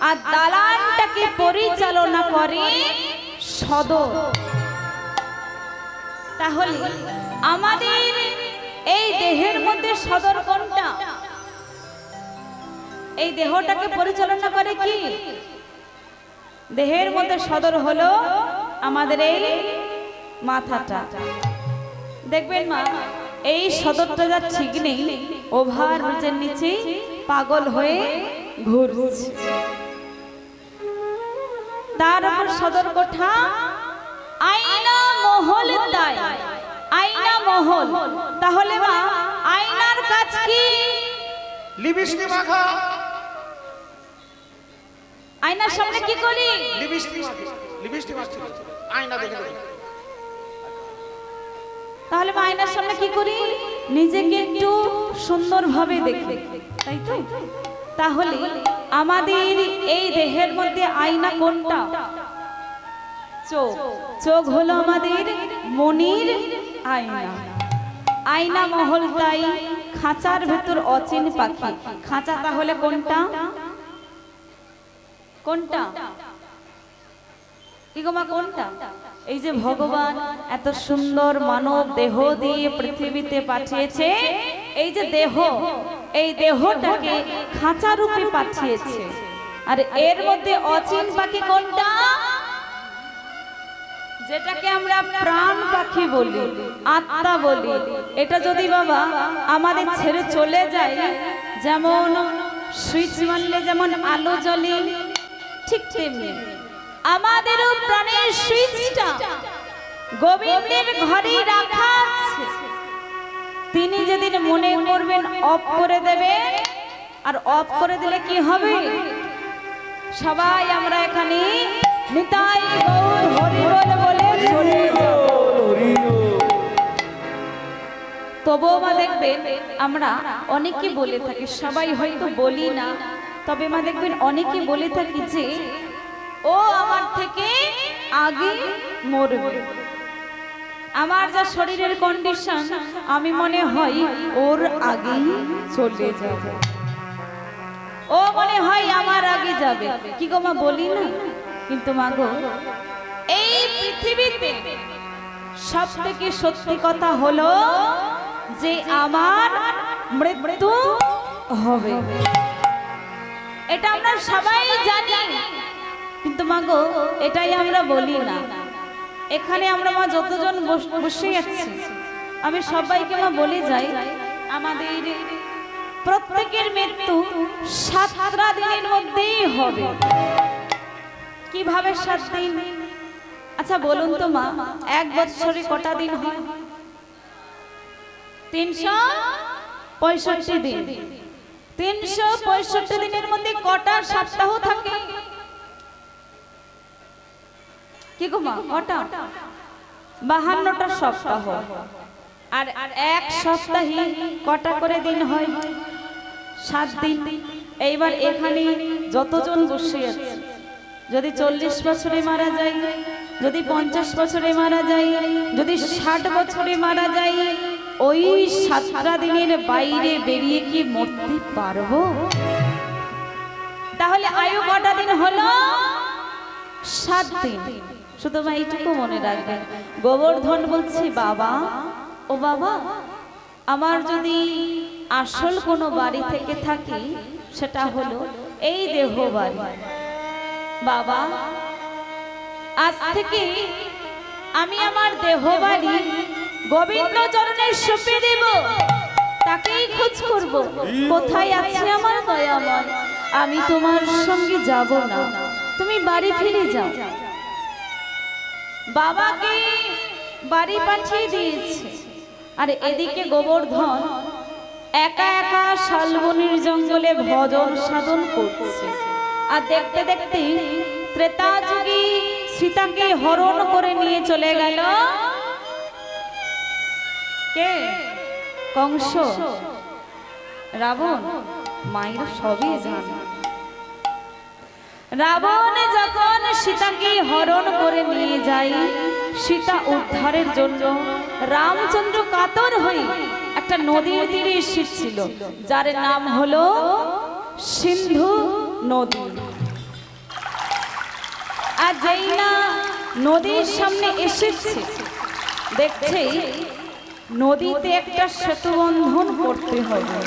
আর দালানটাকে পরিচালনা করে সদর। তাহলে আমাদের এই দেহের মধ্যে সদর কোনটা? এই দেহটাকে পরিচালনা করে কি? দেহের মধ্যে সদর হলো আমাদের এই মাথাটা। দেখবেন মা, এই সদরটা যা ঠিক নেই, ওভার ব্রিজের নিচে পাগল হয়ে ঘুরছে। তার উপর সদর কোঠা, আয়না মহল। তাই আয়না মহল। তাহলে মা, আয়নার কাজ কি? লিপস্টিক মাখা। আয়নার সামনে কি করি? লিপস্টিক মাখছি, আয়না দেখে দেখে। তাহলে মা, আয়নার সামনে কি করি? নিজেকে একটু সুন্দরভাবে দেখি, তাই তো? তাহলে আমাদের এই দেহের মধ্যে আয়না কোনটা? চোখ। চোখ হলো আমাদের মনির আয়না। আয়না মহল। তাই খাঁচার ভেতর অচিন পাখি। খাঁচা তাহলে কোনটা? কোনটা? কি গো মা, কোনটা? এই যে ভগবান এত সুন্দর মানব দেহ দিয়ে পৃথিবীতে পাঠিয়েছে, এই যে দেহ, এই দেহটাকে খাঁচা রূপে পাঠিয়েছে। আর এর মধ্যে অচিন পাখি কোনটা? যেটাকে আমরা প্রাণ পাখি বলি, আত্মা বলি। এটা যদি বাবা আমাদের ছেড়ে চলে যায়, যেমন সুইচ মারলে যেমন আলো জ্বলে, ঠিক তেমনি আমাদেরও প্রাণের সুইচটা গোবিন্দের ঘরেই রাখা আছে। তিনি যেদিন মনে করবেন অফ করে দেবে, আর অফ করে দিলে কি হবে? সবাই আমরা এখানে নিতাই গৌর হরি বলে চলে যাব। তবুও মা দেখবেন আমরা অনেকে বলে থাকি, সবাই হয়তো বলি না, তবে মা দেখবেন অনেকে বলে থাকি যে ও আমার থেকে আগে মরবে। আমার যা শরীরের কন্ডিশন, আমি মনে হয় ওর আগেই চলে যাবে, ও মনে হয় আমার আগে যাবে। কি গো মা, বলি না? কিন্তু মা গো, এই পৃথিবীতে সব থেকে সত্যি কথা হলো যে আমার মৃত্যু হবে, এটা আমরা সবাই জানি। কিন্তু মা গো, এটাই আমরা বলি না। এখানে আমরা মা যতজন বসে আছি, আমি সবাইকে মা বলে যাই, আমাদের প্রত্যেকের মৃত্যু 7টা দিনের মধ্যেই হবে। কিভাবে 7 দিন? আচ্ছা বলুন তো মা, এক বছরে কটা দিন হয়? 365 দিন। 365 দিনের মধ্যে কটা সপ্তাহ থাকে? কি গো মা, কটা? 52টা সপ্তাহ। আর এক সপ্তাহে কটা করে দিন হয়? 7 দিন। এইবার এখানে যতজন বসে আছে, যদি 40 বছরে মারা যায়, যদি 50 বছরে মারা যায়, যদি 60 বছরে মারা যায়, ওই 7টা দিনের বাইরে বেরিয়ে কি মরতে পারবো? তাহলে আয়ু কটা দিন হলো? 7 দিন। শুধু মা এইটুকু মনে রাখবেন। গোবর্ধন বলছি, বাবা ও বাবা, আমার যদি আসল কোনো বাড়ি থেকে থাকি, সেটা হলো এই দেহ বাড়ি। বাবা, আজ থেকে আমি আমার দেহ বাড়ি গোবিন্দ চরণে সঁপে দেব, তাকেই খোঁজ করব, কোথায় আছে আমার দয়াময়। আমি তোমার সঙ্গে যাব না, তুমি বাড়ি ফিরে যাও। বাবাকে বাড়ি পাঠিয়ে দিয়েছে, আর এদিকে গোবর্ধন একা একা শালবনির জঙ্গলে ভজন সাধন করছে। আর দেখতে দেখতে ত্রেতা যুগে সীতাকে হরণ করে নিয়ে চলে গেল কে? কংস, রাবণ। মায়ের সবই জানে। রাবণ যখন সীতাকে হরণ করে নিয়ে যায়, সীতা উদ্ধারের জন্য রামচন্দ্র কাতর হয়ে একটা নদীর তীরে এসেছিল, যার নাম হলো সিন্ধু নদী। আর যেই না নদীর সামনে এসেছে, দেখছে নদীতে একটা সেতু বন্ধন করতে হবে।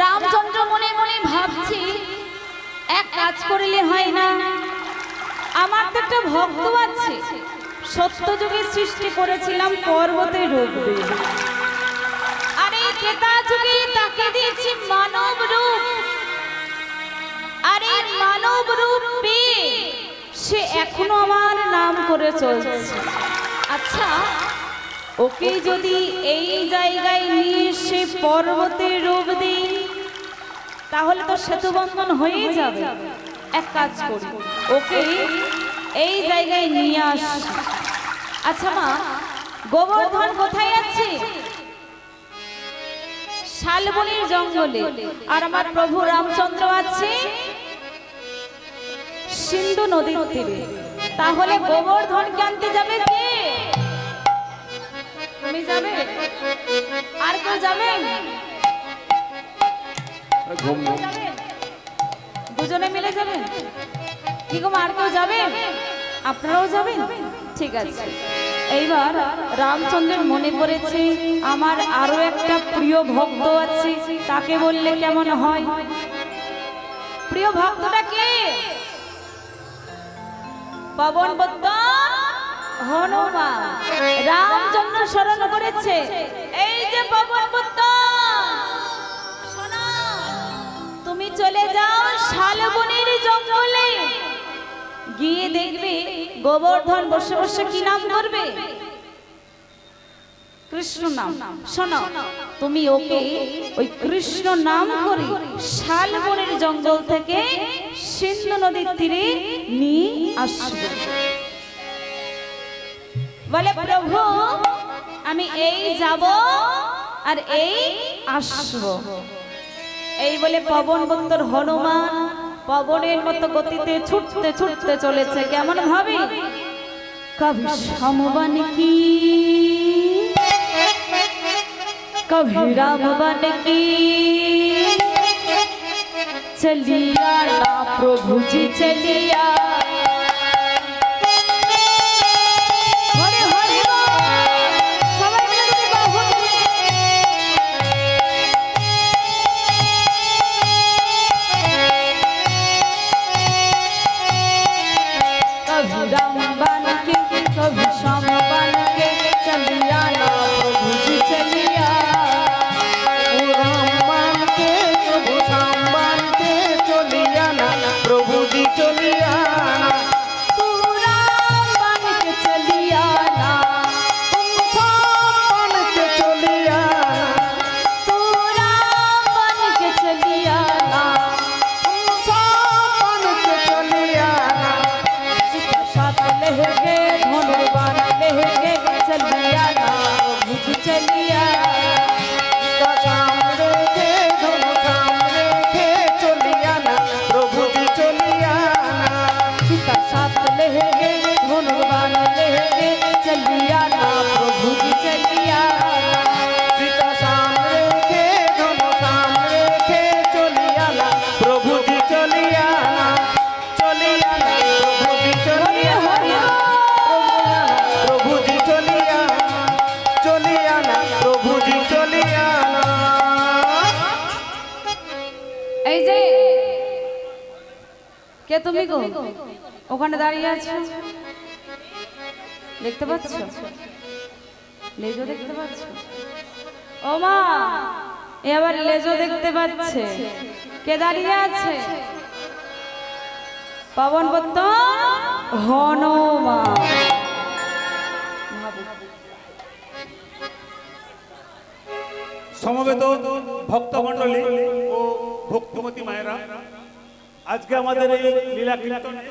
রামচন্দ্র মনে মনে ভাবছে, এক কাজ করলে হয় না, আমার তো একটা ভক্ত আছে, সত্য যুগে সৃষ্টি করেছিলাম পর্বতের রূপ দিয়ে, আর এই ত্রেতা যুগে তাকে দিয়েছি মানব রূপ। আর এই মানব রূপ পেয়ে সে এখনো আমার নাম করে চলছে। আচ্ছা, ওকে যদি এই জায়গায় নিয়ে সে পর্বতের রূপ দিই, তাহলে তো সেতু বন্ধন হয়ে যাবে। এক কাজ করি, ওকে এই জায়গায় নিয়ে আসি। আচ্ছা মা, গোবর্ধন কোথায় আছে? শালবনির জঙ্গলে। আর আমার প্রভু রামচন্দ্র আছে সিন্ধু নদীর তীরে। তাহলে গোবর্ধনকে আনতে যাবে কে? তুমি যাবে? আর কেউ যাবে? দুজনে মিলে যাবেন? কি গো, আর কেউ যাবেন? আপনারাও যাবেন? ঠিক আছে। এইবার রামচন্দ্রের মনে পড়েছে, আমার আরো একটা প্রিয় ভক্ত আছে, তাকে বললে কেমন হয়? প্রিয় ভক্তটা কে? পবনপুত্র হনুমান। রামচন্দ্র স্মরণ করেছে, এই যে পবনপুত্র, শোনো, তুমি চলে যাও শালবনির জঙ্গলে, গিয়ে দেখবে গোবর্ধন বসে বসে কি নাম করবে? কৃষ্ণ নাম। শোনো, তুমি ওকে ওই কৃষ্ণ নাম করে শালবনির জঙ্গল থেকে সিন্ধু নদীর তীরে নিয়ে আসবে। বলে প্রভু আমি এই যাব আর এই আসব। এই বলে পবনবন্তর হনুমান পবনের মতো গতিতে ছুটতে ছুটতে চলেছে। কেমন ভাবে? কবি সমবন কি कभी राम बन की चलिया ना प्रभु जी चलिया। कभी राम बन के कभी श्याम बन के चलिया ना प्रभु जी चलिया। प्रभु जी चलिया तू राम बन के चलिया ना बन के चलिया तू राम बन के चलिया ना बन के चलिया सीता साथ लहगे धनुर्बाण लहगे चलिया ना प्रभु जी चलिया। सामने के धनु सामने के चलिया ना प्रभु जी चलिया सीता साथ लहगे धनुर्बाण लहगे चलिया ना प्रभु जी चलिया। सीता सामने के धनु सामने के चलिया ना प्रभु जी चलिया चलिया ना प्रभु जी चलिया प्रभु जी चलिया चलिया ना प्रभु जी चलिया এই যে কে তুমি গো ওখানে দাঁড়িয়ে আছো দেখতে পাচ্ছ? লেজো দেখতে পাচ্ছ? ও মা এবার লেজো দেখতে পাচ্ছে। কে দাঁড়িয়ে আছে? পবনবন্ত হনুমান। সমবেত ভক্তমণ্ডলী ও ভক্তিমতী মায়েরা, আজকে আমাদের এই লীলা কীর্তনে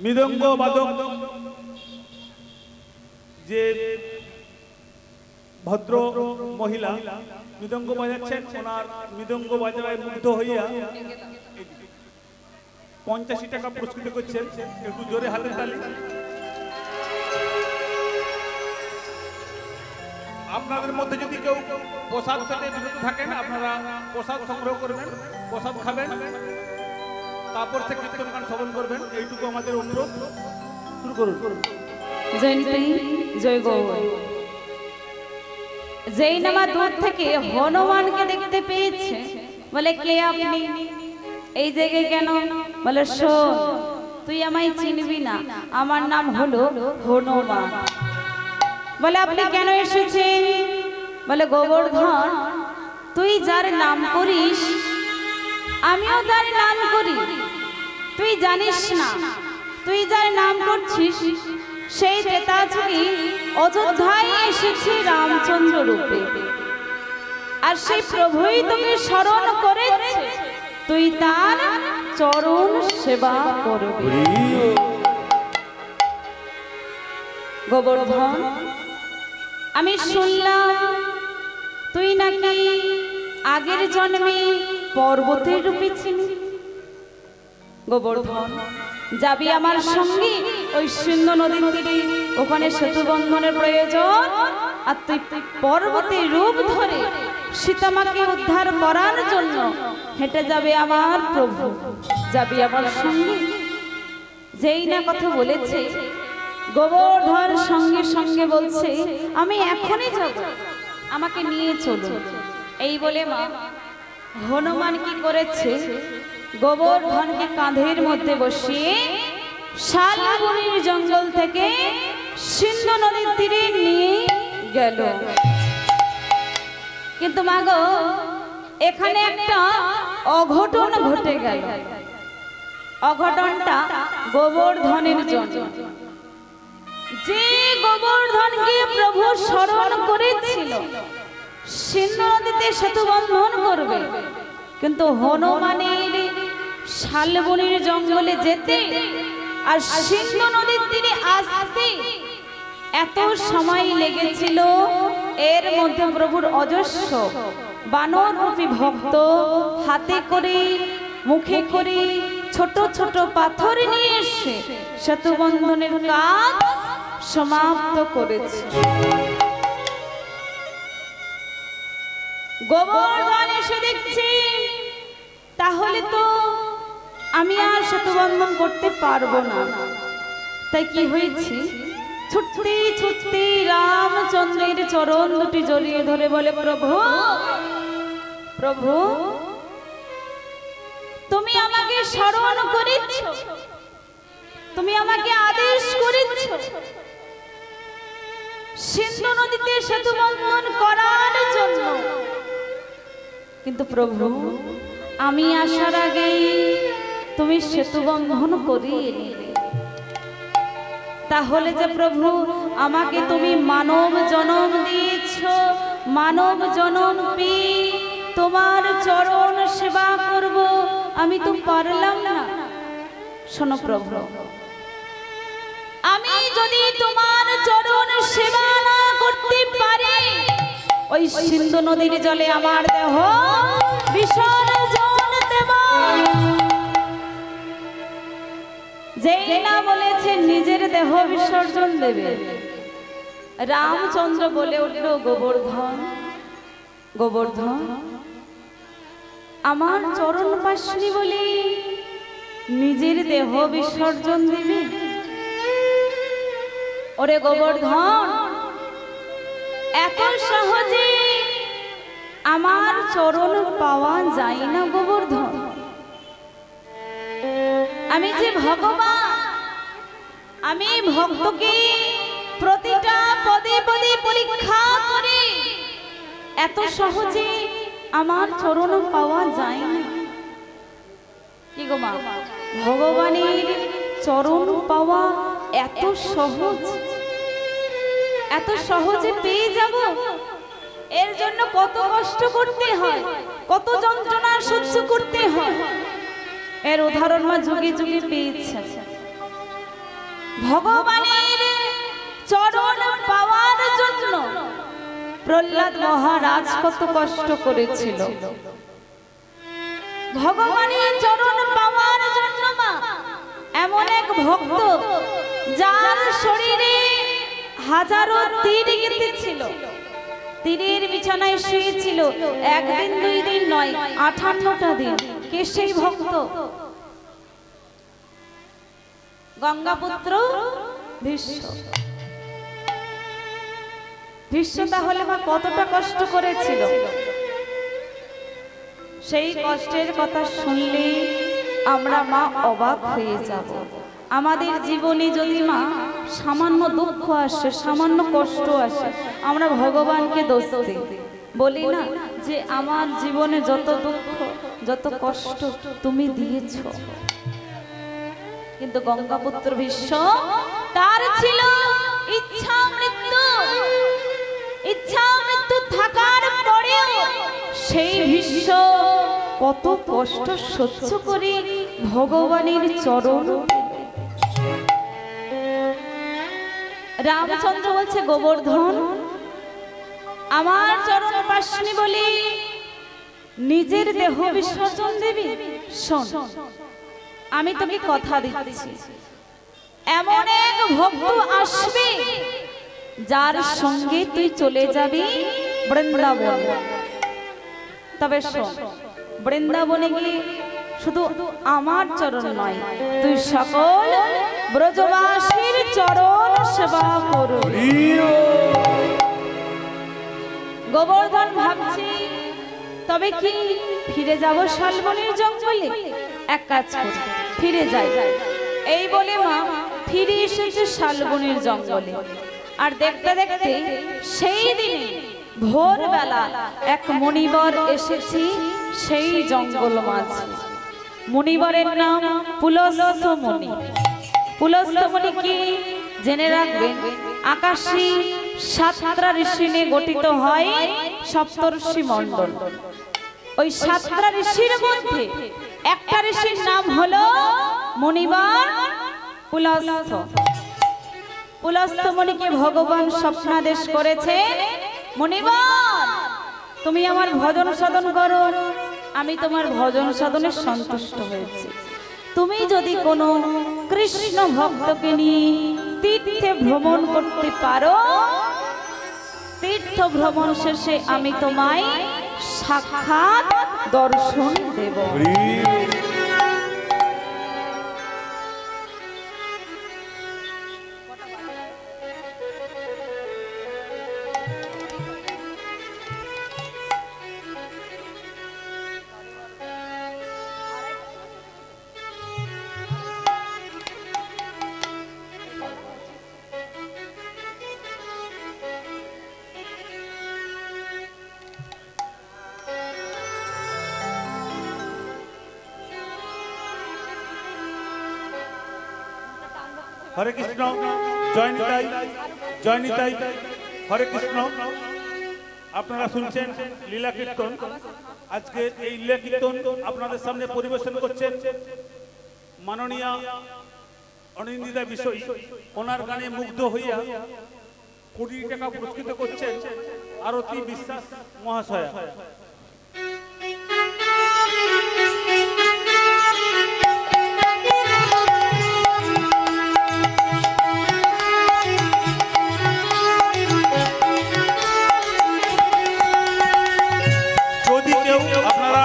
মৃদঙ্গ বাদক যে ভদ্র মহিলা মৃদঙ্গ বাজাচ্ছেন, ওনার মৃদঙ্গ বাজায় মুগ্ধ হইয়া 85 টাকা পুরস্কৃত করছেন। একটু জোরে হাতের তালি। আপনাদের মধ্যে যদি কেউ প্রসাদ খেতে বিরত থাকেন, আপনারা প্রসাদ সংগ্রহ করবেন, প্রসাদ খাবেন, তারপর থেকে কীর্তন গান শ্রবণ করবেন। এইটুকু আমাদের অনুরোধ। শুরু করুন। জয় নিতাই জয় গৌর। যেই নামা দূর থেকে হনুমানকে দেখতে পেয়েছে, বলে কে আপনি এই জায়গায় কেন? বলে শোন, তুই আমায় চিনবি না, আমার নাম হলো হনুমান। বলে আপনি কেন এসেছেন? বলে গোবর্ধন, তুই যার নাম করিস আমিও তার নাম করি। তুই জানিস না, তুই যার নাম করছিস সেই ত্রেতাযুগে অযোধ্যায় এসেছে রামচন্দ্র রূপে, আর সেই প্রভুই তোকে স্মরণ করেছে, তুই তার চরণ সেবা করবি। গোবর্ধন, আমি শুনলাম তুই নাকি আগের জন্মে পর্বতের রূপে ছিলি। গোবর্ধন, যাবি আমার সঙ্গে ওই সিন্ধু নদীর তীরে, ওখানে সেতু বন্ধনের প্রয়োজন, আর তুই পর্বতের রূপ ধরে সীতামাকে উদ্ধার করার জন্য হেঁটে যাবে আমার প্রভু, যাবি আমার সঙ্গে। যেই না কথা বলেছে, গোবর্ধন সঙ্গে সঙ্গে বলছে আমি এখনই যাব, আমাকে নিয়ে চলো। এই বলে মা হনুমান কি করেছে, গোবর্ধনকে কাঁধের মধ্যে বসিয়ে শালবনির জঙ্গল থেকে সিন্ধু নদীর তীরে নিয়ে গেল। কিন্তু মা গো, এখানে একটা অঘটন ঘটে গেল। অঘটনটা গোবর্ধনের জন্য। যে গোবর্ধনকে প্রভু স্মরণ করেছিল সিন্ধু নদীতে সেতু বন্ধন করবে, কিন্তু হনুমানের শালবনের জঙ্গলে যেতে আর সিন্ধু নদীর তীরে আসতে এত সময় লেগেছিল। এর মধ্যে প্রভুর অজস্র বানর রূপী ভক্ত হাতে করে মুখে করে ছোট ছোট পাথর নিয়ে এসে সেতু বন্ধনের কাজ সমাপ্ত করেছে। গোবর্ধন এসে দেখছি তাহলে তো আমি আর সেতু বন্ধন করতে পারবো না। তাই কি হয়েছে, ছুটতে ছুটতে রামচন্দ্রের চরণ দুটি জড়িয়ে ধরে বলে, প্রভু প্রভু তুমি আমাকে স্মরণ করেছ, তুমি আমাকে আদেশ করেছ সিন্ধু নদীতে সেতু বন্ধন করার জন্য, কিন্তু প্রভু আমি আসার আগেই তুমি সেতু বন্ধন করিয়ে নিলে। তাহলে যে প্রভু আমাকে তুমি মানব জন্ম দিয়েছ, মানব জন্ম পেয়ে তোমার চরণ সেবা করব, আমি তো পারলাম না। শোনো প্রভু, আমি যদি তোমার চরণ সেবা না করতে পারি, ওই সিন্ধু নদীর জলে আমার দেহ বিসর্জন দেব। যেই না বলেছে নিজের দেহ বিসর্জন দেবে, রামচন্দ্র বলে উঠল, গোবর্ধন গোবর্ধন আমার চরণ পাশনি বলে নিজের দেহ বিসর্জন দিবে? ওরে গোবর্ধন, এত সহজে আমার চরণ পাওয়া যায় না গোবর্ধন। আমি যে ভগবান, আমি ভক্তকে প্রতিটা পদে পদে পরীক্ষা করি, এত সহজে আমার চরণ পাওয়া যায় না। কি গো মা, ভগবানের চরণ পাওয়া এত সহজ, এত সহজে পেয়ে যাব? এর জন্য কত কষ্ট করতে হয়, কত যন্ত্রণা সহ্য করতে হয়। এর উদাহরণ মা যুগে যুগে পেয়েছে। ভগবানের চরণ পাওয়ার জন্য প্রহ্লাদ মহারাজ কত কষ্ট করেছিল। ভগবানের চরণ পাওয়ার জন্য মা এমন এক ভক্ত যার শরীরে হাজারো তীর গেঁথেছিল, তীরের বিছানায় শুয়েছিল, একদিন দুই দিন নয়, 58টা দিন। কে সেই ভক্ত? গঙ্গাপুত্র ভীষ্ম। ভীষ্ম তাহলে মা কতটা কষ্ট করেছিল? সেই কষ্টের কথা শুনলে আমরা মা অবাক হয়ে যাব। আমাদের জীবনে যদি মা সামান্য দুঃখ আসে, সামান্য কষ্ট আসে, আমরা ভগবানকে দোষ দিই, বলি না যে আমার জীবনে যত দুঃখ যত কষ্ট তুমি দিয়েছ। কিন্তু গঙ্গাপুত্র ভীষ্ম, তার ছিল ইচ্ছা মৃত্যু। ইচ্ছা মৃত্যু থাকার পরেও সেই ভীষ্ম কত কষ্ট সহ্য করে ভগবানের চরণ। রামচন্দ্র বলছে, গোবর্ধন আমার চরণ পাশনি বলে নিজের দেহ বিসর্জন দেবি? শোন, আমি তোকে কথা দিচ্ছি, এমন এক ভক্ত আসবে যার সঙ্গে তুই চলে যাবি বৃন্দাবন। তবে শোন, বৃন্দাবনে গিয়ে শুধু আমার চরণ নয়, তুই সকল ব্রজবাসীর চরণ সেবা করবি। গোবর্ধন ভাবছি, তবে কি ফিরে যাব শালবনের জঙ্গলে? এক কাজ করি, ফিরে যাই। এই বলে মা ফিরে এসেছে শালবনের জঙ্গলে। আর দেখতে দেখতে সেই দিনে ভোরবেলা এক মুনিবর এসেছি সেই জঙ্গল মাঝে। মুনিবরের নাম পুলস্ত্য মুনি। পুলস্ত্য মুনি কি জেনে রাখবেন, আকাশী 7টা ঋষি নিয়ে গঠিত হয় সপ্তর্ষি মণ্ডল। ওই সাতটা ঋষির মধ্যে একটা ঋষির নাম হলো মুনিবার পুলস্ত্য। পুলস্ত্য মুনিকে ভগবান স্বপ্নাদেশ করেছেন, মুনিবার তুমি আমার ভজন সাধন করো, আমি তোমার ভজন সাধনে সন্তুষ্ট হয়েছি। তুমি যদি কোনো কৃষ্ণ ভক্তকে নিয়ে তীর্থে ভ্রমণ করতে পারো, তীর্থ ভ্রমণ শেষে আমি তোমায় সাক্ষাৎ দর্শন দেব। হরে কৃষ্ণ, জয় নিতাই, জয় নিতাই, হরে কৃষ্ণ। আপনারা শুনছেন লীলা কীর্তন। আজকে এই লীলা কীর্তন আপনাদের সামনে পরিবেশন করছেন মাননীয়া অনিন্দিতা বিষয়ী। ওনার গানে মুগ্ধ হইয়া 20 টাকা পুরস্কৃত করছেন আরতি বিশ্বাস মহাশয়া। আপনারা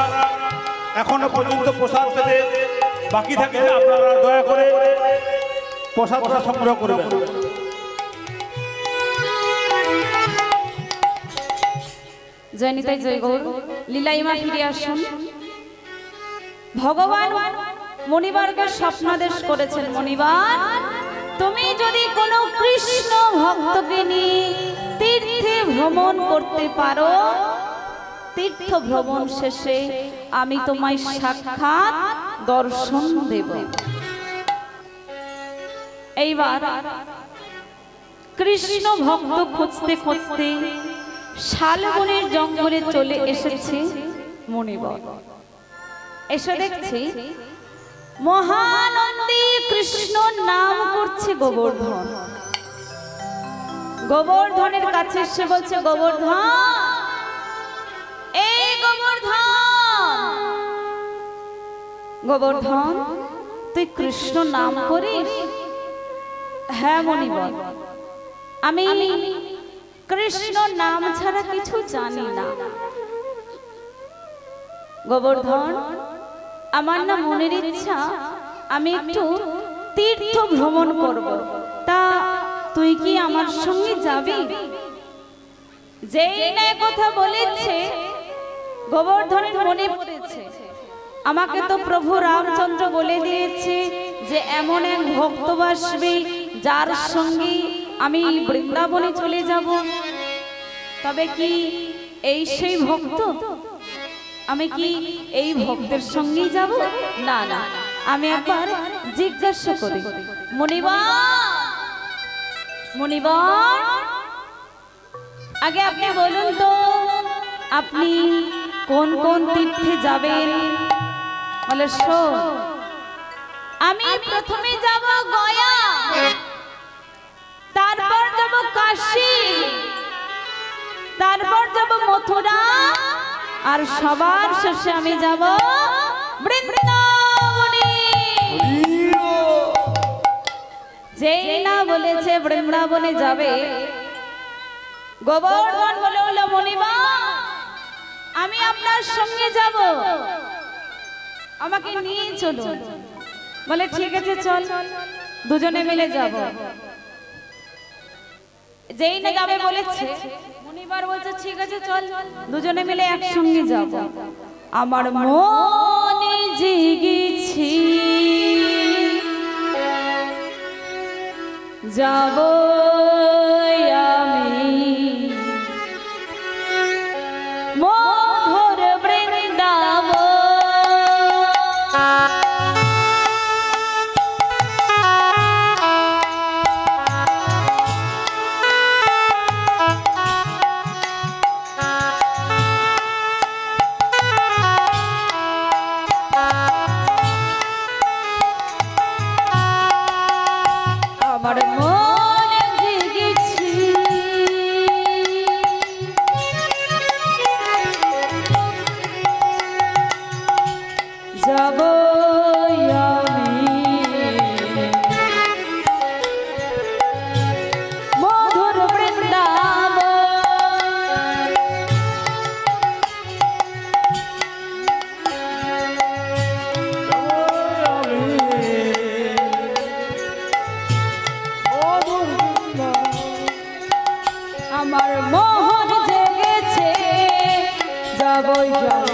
এখনো পর্যন্ত প্রসাদ পেতে বাকি থাকে, আপনারা দয়া করে প্রসাদটা সংগ্রহ করবেন। জয় নিতাই, জয় গৌর। লীলাইমা ফিরে আসুন। ভগবান মুনিবারকে স্বপ্নাদেশ করেছেন, মুনিবার তুমি যদি কোনো কৃষ্ণ ভক্তকে নিয়ে তীর্থে ভ্রমণ করতে পারো, তীর্থ ভ্রমণ শেষে আমি তোমায় সাক্ষাৎ দর্শন দেব। এইবার কৃষ্ণ ভক্ত খুঁজতে খুঁজতে শালবনের জঙ্গলে চলে এসেছে মুনিবর। এসে দেখছি মহানন্দী কৃষ্ণ নাম করছে গোবর্ধন। গোবর্ধনের কাছে এসে বলছে, গোবর্ধন, এই গোবর্ধন, গোবর্ধন তুই কৃষ্ণ নাম করিস? হ্যাঁ মুনিবর, আমি কৃষ্ণ নাম ছাড়া কিছু জানি না। গোবর্ধন, আমার না মনের ইচ্ছা আমি একটু তীর্থ ভ্রমণ করব, তা তুই কি আমার সঙ্গে যাবি? যেই না কথা বলেছে গোবর্ধনের মনে পড়েছে, আমাকে তো প্রভু রামচন্দ্র বলে দিয়েছে যে এমন এক ভক্ত আসবে যার সঙ্গে আমি বৃন্দাবনে চলে যাব। তবে কি এই সেই ভক্ত? আমি কি এই ভক্তের সঙ্গেই যাব? না না, আমি একবার জিজ্ঞাসা করি। মুনিবার, মুনিবার, আগে আপনি বলুন তো আপনি কোন কোন তীর্থে যাবেন? বলে, শোন, আমি প্রথমে যাব গয়া, তারপর যাব কাশী, তারপর যাব মথুরা, আর সবার শেষে আমি যাব বৃন্দাবনে। যেই না বলেছে বৃন্দাবনে যাবে, গোবর্ধন বলে হলো, মুনিবার আমি আপনার সঙ্গে যাব, আমাকে নিয়ে চলুন। বলে ঠিক আছে চল, দুজনে মিলে যাব। যেই না যাবে বলেছে, মুনিবার বলছে ঠিক আছে চল, দুজনে মিলে একসঙ্গে যাব। আমার মনে জেগেছি যাব আমি মধুর বৃন্দাবন। আমার মোহন জেগেছে যাবই যাব